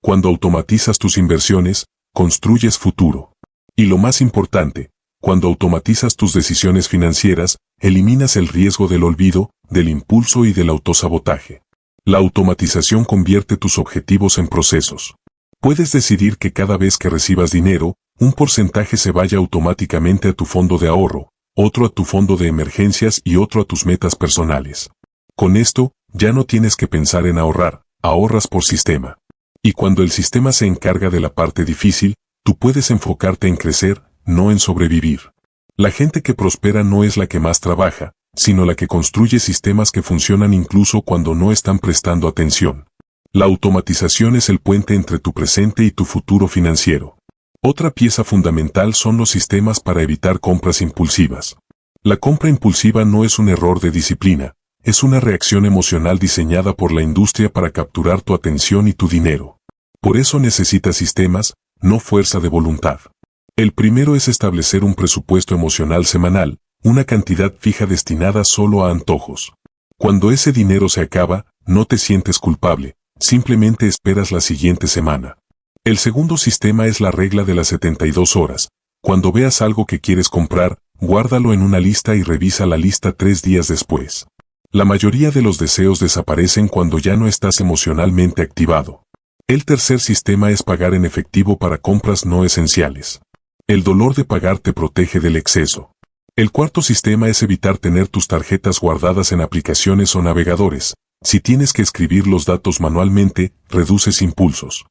Cuando automatizas tus inversiones, construyes futuro. Y lo más importante, cuando automatizas tus decisiones financieras, eliminas el riesgo del olvido, del impulso y del autosabotaje. La automatización convierte tus objetivos en procesos. Puedes decidir que cada vez que recibas dinero, un porcentaje se vaya automáticamente a tu fondo de ahorro, otro a tu fondo de emergencias y otro a tus metas personales. Con esto, ya no tienes que pensar en ahorrar, ahorras por sistema. Y cuando el sistema se encarga de la parte difícil, tú puedes enfocarte en crecer, no en sobrevivir. La gente que prospera no es la que más trabaja, sino la que construye sistemas que funcionan incluso cuando no están prestando atención. La automatización es el puente entre tu presente y tu futuro financiero. Otra pieza fundamental son los sistemas para evitar compras impulsivas. La compra impulsiva no es un error de disciplina, es una reacción emocional diseñada por la industria para capturar tu atención y tu dinero. Por eso necesitas sistemas, no fuerza de voluntad. El primero es establecer un presupuesto emocional semanal, una cantidad fija destinada solo a antojos. Cuando ese dinero se acaba, no te sientes culpable, simplemente esperas la siguiente semana. El segundo sistema es la regla de las 72 horas. Cuando veas algo que quieres comprar, guárdalo en una lista y revisa la lista 3 días después. La mayoría de los deseos desaparecen cuando ya no estás emocionalmente activado. El tercer sistema es pagar en efectivo para compras no esenciales. El dolor de pagar te protege del exceso. El cuarto sistema es evitar tener tus tarjetas guardadas en aplicaciones o navegadores. Si tienes que escribir los datos manualmente, reduces impulsos.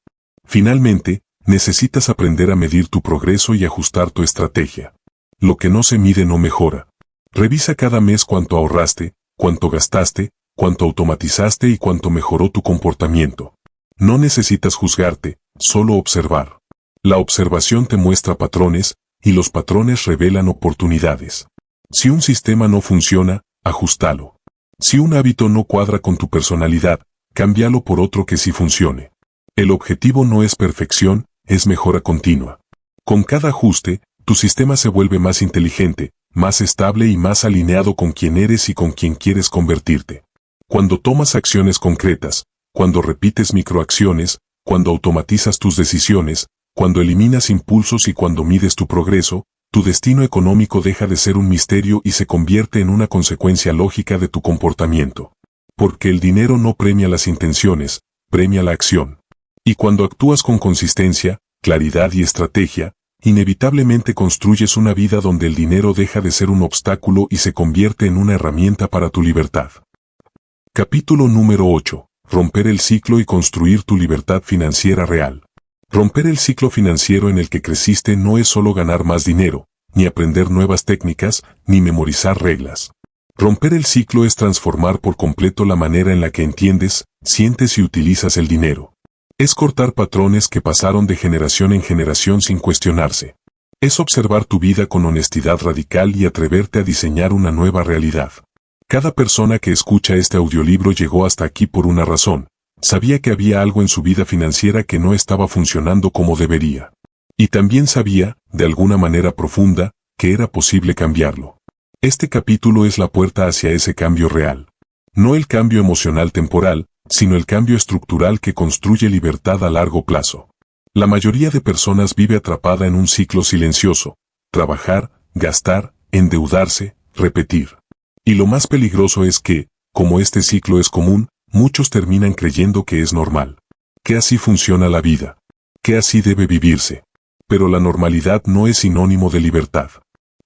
Finalmente, necesitas aprender a medir tu progreso y ajustar tu estrategia. Lo que no se mide no mejora. Revisa cada mes cuánto ahorraste, cuánto gastaste, cuánto automatizaste y cuánto mejoró tu comportamiento. No necesitas juzgarte, solo observar. La observación te muestra patrones, y los patrones revelan oportunidades. Si un sistema no funciona, ajústalo. Si un hábito no cuadra con tu personalidad, cámbialo por otro que sí funcione. El objetivo no es perfección, es mejora continua. Con cada ajuste, tu sistema se vuelve más inteligente, más estable y más alineado con quien eres y con quien quieres convertirte. Cuando tomas acciones concretas, cuando repites microacciones, cuando automatizas tus decisiones, cuando eliminas impulsos y cuando mides tu progreso, tu destino económico deja de ser un misterio y se convierte en una consecuencia lógica de tu comportamiento. Porque el dinero no premia las intenciones, premia la acción. Y cuando actúas con consistencia, claridad y estrategia, inevitablemente construyes una vida donde el dinero deja de ser un obstáculo y se convierte en una herramienta para tu libertad. Capítulo número 8. Romper el ciclo y construir tu libertad financiera real. Romper el ciclo financiero en el que creciste no es solo ganar más dinero, ni aprender nuevas técnicas, ni memorizar reglas. Romper el ciclo es transformar por completo la manera en la que entiendes, sientes y utilizas el dinero. Es cortar patrones que pasaron de generación en generación sin cuestionarse. Es observar tu vida con honestidad radical y atreverte a diseñar una nueva realidad. Cada persona que escucha este audiolibro llegó hasta aquí por una razón. Sabía que había algo en su vida financiera que no estaba funcionando como debería. Y también sabía, de alguna manera profunda, que era posible cambiarlo. Este capítulo es la puerta hacia ese cambio real. No el cambio emocional temporal, sino el cambio estructural que construye libertad a largo plazo. La mayoría de personas vive atrapada en un ciclo silencioso: trabajar, gastar, endeudarse, repetir. Y lo más peligroso es que, como este ciclo es común, muchos terminan creyendo que es normal, que así funciona la vida, que así debe vivirse. Pero la normalidad no es sinónimo de libertad.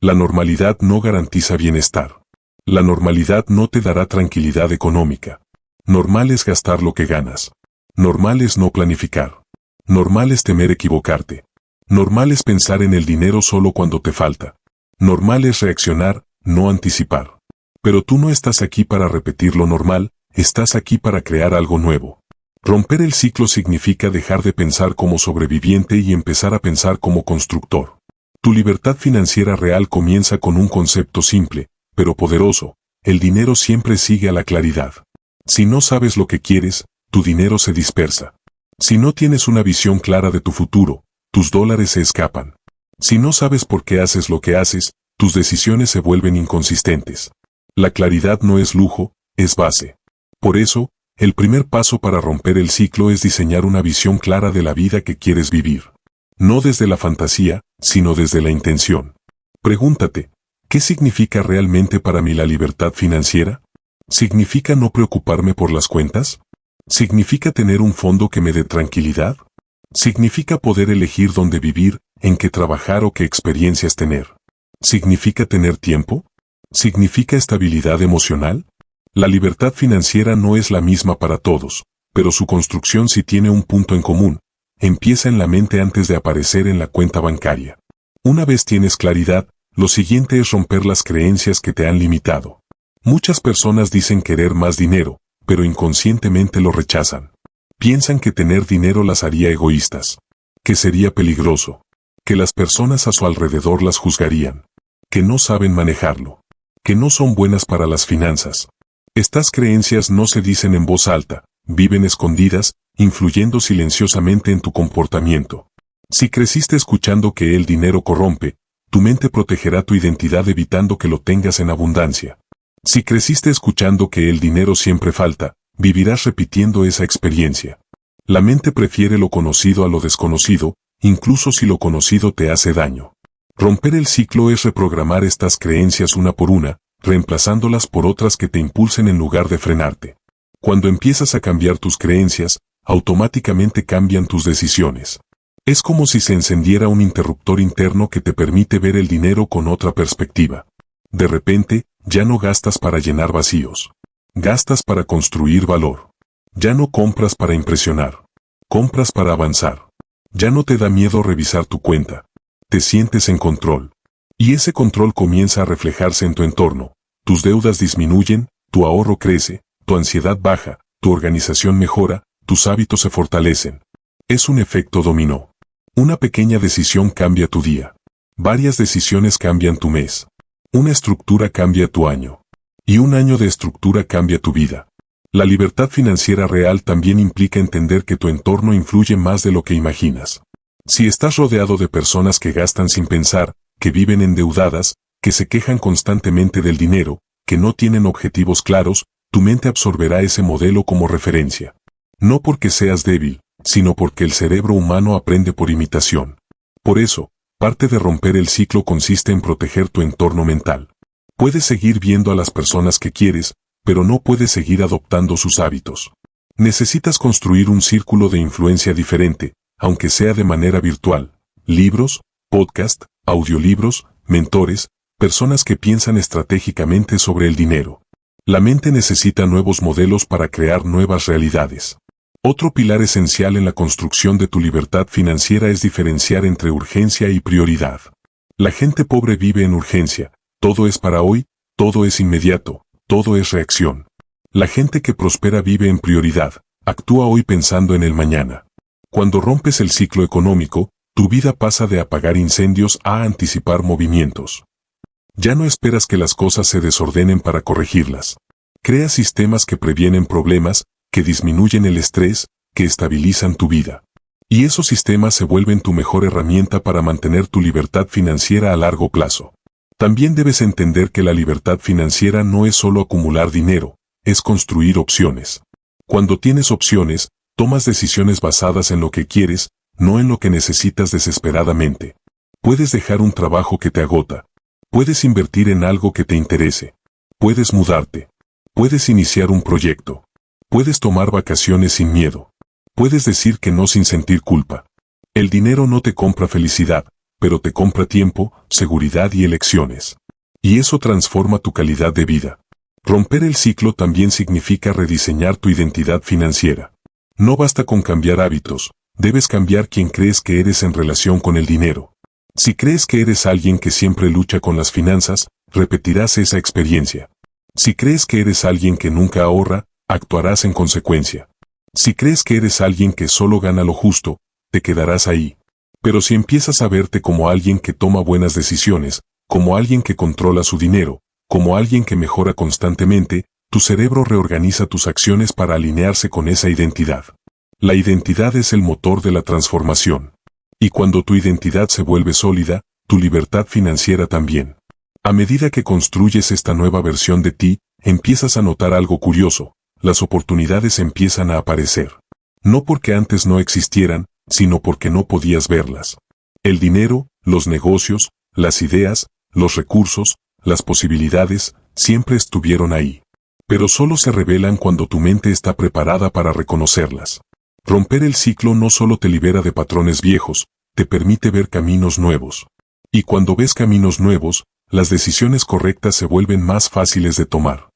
La normalidad no garantiza bienestar. La normalidad no te dará tranquilidad económica. Normal es gastar lo que ganas. Normal es no planificar. Normal es temer equivocarte. Normal es pensar en el dinero solo cuando te falta. Normal es reaccionar, no anticipar. Pero tú no estás aquí para repetir lo normal, estás aquí para crear algo nuevo. Romper el ciclo significa dejar de pensar como sobreviviente y empezar a pensar como constructor. Tu libertad financiera real comienza con un concepto simple, pero poderoso: el dinero siempre sigue a la claridad. Si no sabes lo que quieres, tu dinero se dispersa. Si no tienes una visión clara de tu futuro, tus dólares se escapan. Si no sabes por qué haces lo que haces, tus decisiones se vuelven inconsistentes. La claridad no es lujo, es base. Por eso, el primer paso para romper el ciclo es diseñar una visión clara de la vida que quieres vivir. No desde la fantasía, sino desde la intención. Pregúntate, ¿qué significa realmente para mí la libertad financiera? ¿Significa no preocuparme por las cuentas? ¿Significa tener un fondo que me dé tranquilidad? ¿Significa poder elegir dónde vivir, en qué trabajar o qué experiencias tener? ¿Significa tener tiempo? ¿Significa estabilidad emocional? La libertad financiera no es la misma para todos, pero su construcción sí tiene un punto en común: empieza en la mente antes de aparecer en la cuenta bancaria. Una vez tienes claridad, lo siguiente es romper las creencias que te han limitado. Muchas personas dicen querer más dinero, pero inconscientemente lo rechazan. Piensan que tener dinero las haría egoístas, que sería peligroso, que las personas a su alrededor las juzgarían, que no saben manejarlo, que no son buenas para las finanzas. Estas creencias no se dicen en voz alta, viven escondidas, influyendo silenciosamente en tu comportamiento. Si creciste escuchando que el dinero corrompe, tu mente protegerá tu identidad evitando que lo tengas en abundancia. Si creciste escuchando que el dinero siempre falta, vivirás repitiendo esa experiencia. La mente prefiere lo conocido a lo desconocido, incluso si lo conocido te hace daño. Romper el ciclo es reprogramar estas creencias una por una, reemplazándolas por otras que te impulsen en lugar de frenarte. Cuando empiezas a cambiar tus creencias, automáticamente cambian tus decisiones. Es como si se encendiera un interruptor interno que te permite ver el dinero con otra perspectiva. De repente, ya no gastas para llenar vacíos. Gastas para construir valor. Ya no compras para impresionar. Compras para avanzar. Ya no te da miedo revisar tu cuenta. Te sientes en control. Y ese control comienza a reflejarse en tu entorno. Tus deudas disminuyen, tu ahorro crece, tu ansiedad baja, tu organización mejora, tus hábitos se fortalecen. Es un efecto dominó. Una pequeña decisión cambia tu día. Varias decisiones cambian tu mes. Una estructura cambia tu año. Y un año de estructura cambia tu vida. La libertad financiera real también implica entender que tu entorno influye más de lo que imaginas. Si estás rodeado de personas que gastan sin pensar, que viven endeudadas, que se quejan constantemente del dinero, que no tienen objetivos claros, tu mente absorberá ese modelo como referencia. No porque seas débil, sino porque el cerebro humano aprende por imitación. Por eso, parte de romper el ciclo consiste en proteger tu entorno mental. Puedes seguir viendo a las personas que quieres, pero no puedes seguir adoptando sus hábitos. Necesitas construir un círculo de influencia diferente, aunque sea de manera virtual. Libros, podcast, audiolibros, mentores, personas que piensan estratégicamente sobre el dinero. La mente necesita nuevos modelos para crear nuevas realidades. Otro pilar esencial en la construcción de tu libertad financiera es diferenciar entre urgencia y prioridad. La gente pobre vive en urgencia, todo es para hoy, todo es inmediato, todo es reacción. La gente que prospera vive en prioridad, actúa hoy pensando en el mañana. Cuando rompes el ciclo económico, tu vida pasa de apagar incendios a anticipar movimientos. Ya no esperas que las cosas se desordenen para corregirlas. Creas sistemas que previenen problemas, que disminuyen el estrés, que estabilizan tu vida. Y esos sistemas se vuelven tu mejor herramienta para mantener tu libertad financiera a largo plazo. También debes entender que la libertad financiera no es solo acumular dinero, es construir opciones. Cuando tienes opciones, tomas decisiones basadas en lo que quieres, no en lo que necesitas desesperadamente. Puedes dejar un trabajo que te agota. Puedes invertir en algo que te interese. Puedes mudarte. Puedes iniciar un proyecto. Puedes tomar vacaciones sin miedo. Puedes decir que no sin sentir culpa. El dinero no te compra felicidad, pero te compra tiempo, seguridad y elecciones. Y eso transforma tu calidad de vida. Romper el ciclo también significa rediseñar tu identidad financiera. No basta con cambiar hábitos, debes cambiar quién crees que eres en relación con el dinero. Si crees que eres alguien que siempre lucha con las finanzas, repetirás esa experiencia. Si crees que eres alguien que nunca ahorra, actuarás en consecuencia. Si crees que eres alguien que solo gana lo justo, te quedarás ahí. Pero si empiezas a verte como alguien que toma buenas decisiones, como alguien que controla su dinero, como alguien que mejora constantemente, tu cerebro reorganiza tus acciones para alinearse con esa identidad. La identidad es el motor de la transformación. Y cuando tu identidad se vuelve sólida, tu libertad financiera también. A medida que construyes esta nueva versión de ti, empiezas a notar algo curioso. Las oportunidades empiezan a aparecer. No porque antes no existieran, sino porque no podías verlas. El dinero, los negocios, las ideas, los recursos, las posibilidades, siempre estuvieron ahí. Pero solo se revelan cuando tu mente está preparada para reconocerlas. Romper el ciclo no solo te libera de patrones viejos, te permite ver caminos nuevos. Y cuando ves caminos nuevos, las decisiones correctas se vuelven más fáciles de tomar.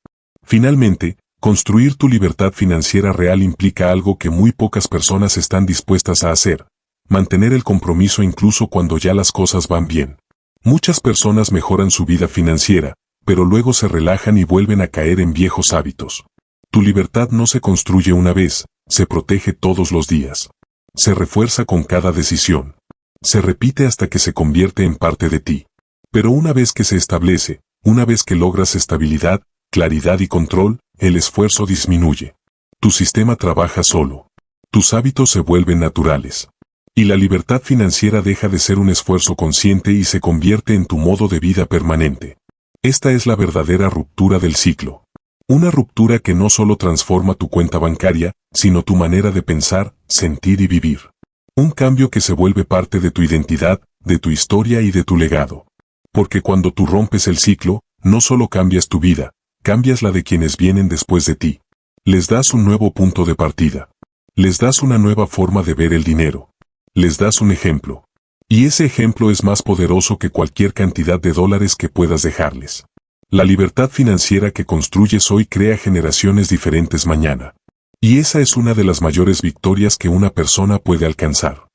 Finalmente, construir tu libertad financiera real implica algo que muy pocas personas están dispuestas a hacer: mantener el compromiso incluso cuando ya las cosas van bien. Muchas personas mejoran su vida financiera, pero luego se relajan y vuelven a caer en viejos hábitos. Tu libertad no se construye una vez, se protege todos los días. Se refuerza con cada decisión. Se repite hasta que se convierte en parte de ti. Pero una vez que se establece, una vez que logras estabilidad, claridad y control, el esfuerzo disminuye. Tu sistema trabaja solo. Tus hábitos se vuelven naturales. Y la libertad financiera deja de ser un esfuerzo consciente y se convierte en tu modo de vida permanente. Esta es la verdadera ruptura del ciclo. Una ruptura que no solo transforma tu cuenta bancaria, sino tu manera de pensar, sentir y vivir. Un cambio que se vuelve parte de tu identidad, de tu historia y de tu legado. Porque cuando tú rompes el ciclo, no solo cambias tu vida, cambias la de quienes vienen después de ti. Les das un nuevo punto de partida. Les das una nueva forma de ver el dinero. Les das un ejemplo. Y ese ejemplo es más poderoso que cualquier cantidad de dólares que puedas dejarles. La libertad financiera que construyes hoy crea generaciones diferentes mañana. Y esa es una de las mayores victorias que una persona puede alcanzar.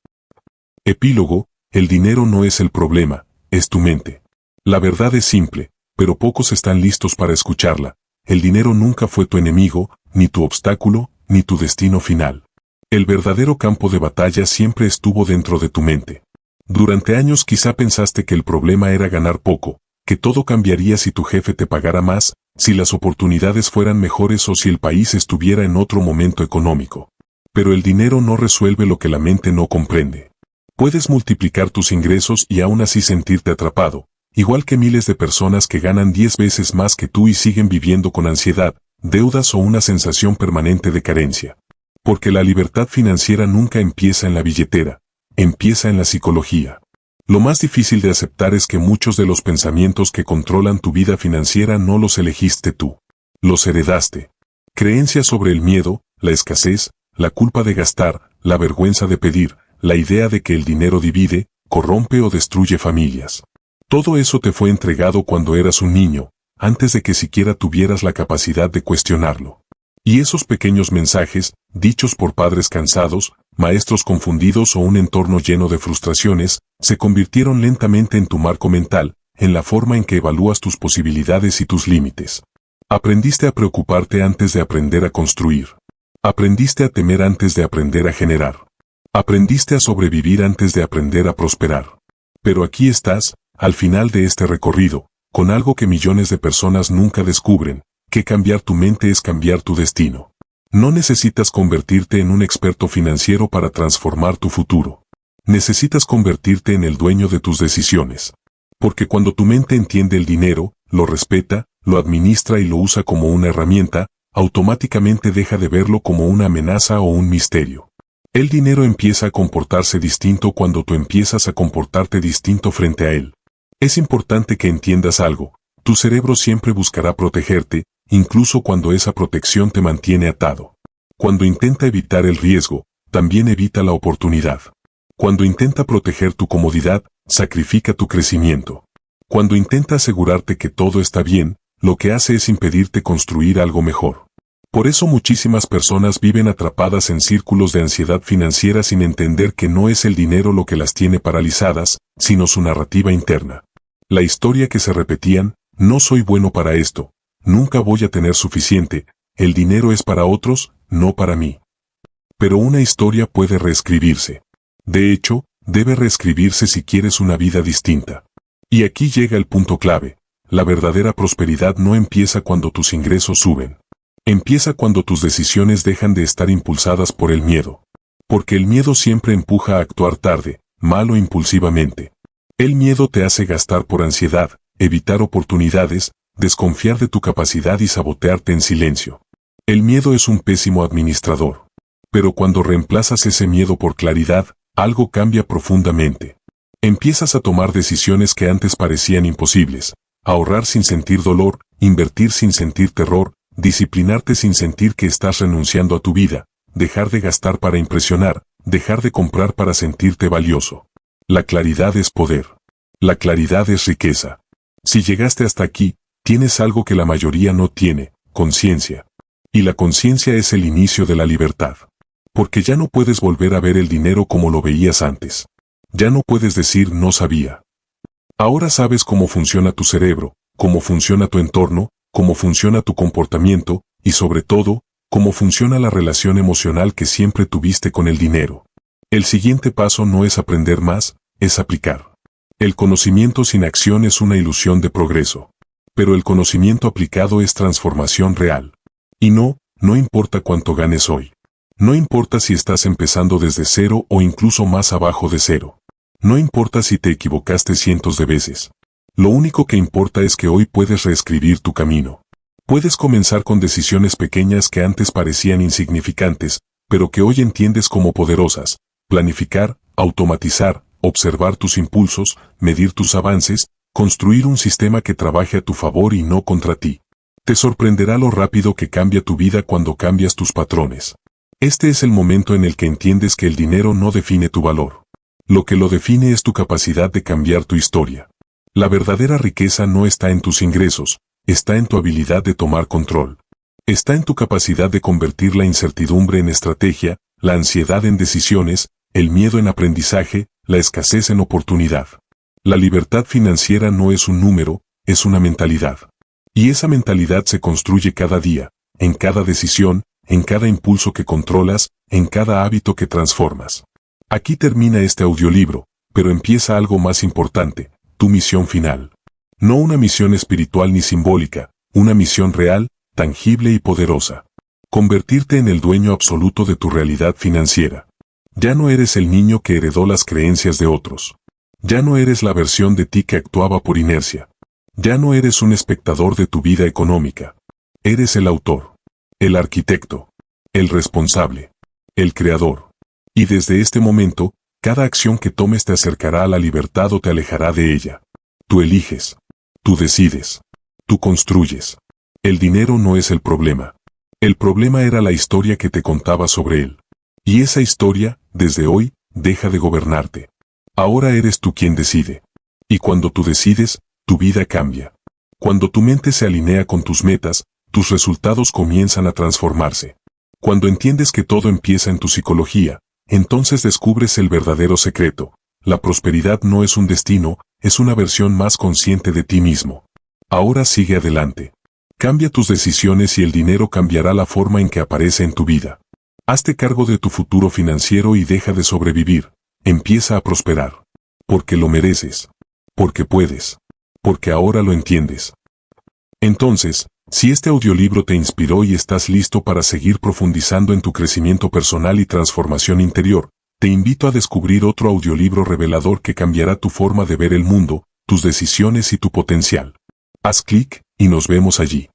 Epílogo: el dinero no es el problema, es tu mente. La verdad es simple, pero pocos están listos para escucharla. El dinero nunca fue tu enemigo, ni tu obstáculo, ni tu destino final. El verdadero campo de batalla siempre estuvo dentro de tu mente. Durante años quizá pensaste que el problema era ganar poco, que todo cambiaría si tu jefe te pagara más, si las oportunidades fueran mejores o si el país estuviera en otro momento económico. Pero el dinero no resuelve lo que la mente no comprende. Puedes multiplicar tus ingresos y aún así sentirte atrapado, igual que miles de personas que ganan 10 veces más que tú y siguen viviendo con ansiedad, deudas o una sensación permanente de carencia. Porque la libertad financiera nunca empieza en la billetera, empieza en la psicología. Lo más difícil de aceptar es que muchos de los pensamientos que controlan tu vida financiera no los elegiste tú. Los heredaste. Creencias sobre el miedo, la escasez, la culpa de gastar, la vergüenza de pedir, la idea de que el dinero divide, corrompe o destruye familias. Todo eso te fue entregado cuando eras un niño, antes de que siquiera tuvieras la capacidad de cuestionarlo. Y esos pequeños mensajes, dichos por padres cansados, maestros confundidos o un entorno lleno de frustraciones, se convirtieron lentamente en tu marco mental, en la forma en que evalúas tus posibilidades y tus límites. Aprendiste a preocuparte antes de aprender a construir. Aprendiste a temer antes de aprender a generar. Aprendiste a sobrevivir antes de aprender a prosperar. Pero aquí estás, al final de este recorrido, con algo que millones de personas nunca descubren, que cambiar tu mente es cambiar tu destino. No necesitas convertirte en un experto financiero para transformar tu futuro. Necesitas convertirte en el dueño de tus decisiones. Porque cuando tu mente entiende el dinero, lo respeta, lo administra y lo usa como una herramienta, automáticamente deja de verlo como una amenaza o un misterio. El dinero empieza a comportarse distinto cuando tú empiezas a comportarte distinto frente a él. Es importante que entiendas algo. Tu cerebro siempre buscará protegerte, incluso cuando esa protección te mantiene atado. Cuando intenta evitar el riesgo, también evita la oportunidad. Cuando intenta proteger tu comodidad, sacrifica tu crecimiento. Cuando intenta asegurarte que todo está bien, lo que hace es impedirte construir algo mejor. Por eso muchísimas personas viven atrapadas en círculos de ansiedad financiera sin entender que no es el dinero lo que las tiene paralizadas, sino su narrativa interna. La historia que se repetían: no soy bueno para esto, nunca voy a tener suficiente, el dinero es para otros, no para mí. Pero una historia puede reescribirse. De hecho, debe reescribirse si quieres una vida distinta. Y aquí llega el punto clave: la verdadera prosperidad no empieza cuando tus ingresos suben. Empieza cuando tus decisiones dejan de estar impulsadas por el miedo. Porque el miedo siempre empuja a actuar tarde, mal o impulsivamente. El miedo te hace gastar por ansiedad, evitar oportunidades, desconfiar de tu capacidad y sabotearte en silencio. El miedo es un pésimo administrador. Pero cuando reemplazas ese miedo por claridad, algo cambia profundamente. Empiezas a tomar decisiones que antes parecían imposibles: ahorrar sin sentir dolor, invertir sin sentir terror, disciplinarte sin sentir que estás renunciando a tu vida, dejar de gastar para impresionar, dejar de comprar para sentirte valioso. La claridad es poder. La claridad es riqueza. Si llegaste hasta aquí, tienes algo que la mayoría no tiene: conciencia. Y la conciencia es el inicio de la libertad. Porque ya no puedes volver a ver el dinero como lo veías antes. Ya no puedes decir no sabía. Ahora sabes cómo funciona tu cerebro, cómo funciona tu entorno, cómo funciona tu comportamiento, y sobre todo, cómo funciona la relación emocional que siempre tuviste con el dinero. El siguiente paso no es aprender más, es aplicar. El conocimiento sin acción es una ilusión de progreso. Pero el conocimiento aplicado es transformación real. Y no importa cuánto ganes hoy. No importa si estás empezando desde cero o incluso más abajo de cero. No importa si te equivocaste cientos de veces. Lo único que importa es que hoy puedes reescribir tu camino. Puedes comenzar con decisiones pequeñas que antes parecían insignificantes, pero que hoy entiendes como poderosas: planificar, automatizar, observar tus impulsos, medir tus avances, construir un sistema que trabaje a tu favor y no contra ti. Te sorprenderá lo rápido que cambia tu vida cuando cambias tus patrones. Este es el momento en el que entiendes que el dinero no define tu valor. Lo que lo define es tu capacidad de cambiar tu historia. La verdadera riqueza no está en tus ingresos, está en tu habilidad de tomar control. Está en tu capacidad de convertir la incertidumbre en estrategia, la ansiedad en decisiones, el miedo en aprendizaje, la escasez en oportunidad. La libertad financiera no es un número, es una mentalidad. Y esa mentalidad se construye cada día, en cada decisión, en cada impulso que controlas, en cada hábito que transformas. Aquí termina este audiolibro, pero empieza algo más importante: tu misión final. No una misión espiritual ni simbólica, una misión real, tangible y poderosa. Convertirte en el dueño absoluto de tu realidad financiera. Ya no eres el niño que heredó las creencias de otros. Ya no eres la versión de ti que actuaba por inercia. Ya no eres un espectador de tu vida económica. Eres el autor, el arquitecto, el responsable, el creador. Y desde este momento, cada acción que tomes te acercará a la libertad o te alejará de ella. Tú eliges. Tú decides. Tú construyes. El dinero no es el problema. El problema era la historia que te contaba sobre él. Y esa historia, desde hoy, deja de gobernarte. Ahora eres tú quien decide. Y cuando tú decides, tu vida cambia. Cuando tu mente se alinea con tus metas, tus resultados comienzan a transformarse. Cuando entiendes que todo empieza en tu psicología, entonces descubres el verdadero secreto. La prosperidad no es un destino, es una versión más consciente de ti mismo. Ahora sigue adelante. Cambia tus decisiones y el dinero cambiará la forma en que aparece en tu vida. Hazte cargo de tu futuro financiero y deja de sobrevivir. Empieza a prosperar. Porque lo mereces. Porque puedes. Porque ahora lo entiendes. Entonces, si este audiolibro te inspiró y estás listo para seguir profundizando en tu crecimiento personal y transformación interior, te invito a descubrir otro audiolibro revelador que cambiará tu forma de ver el mundo, tus decisiones y tu potencial. Haz clic y nos vemos allí.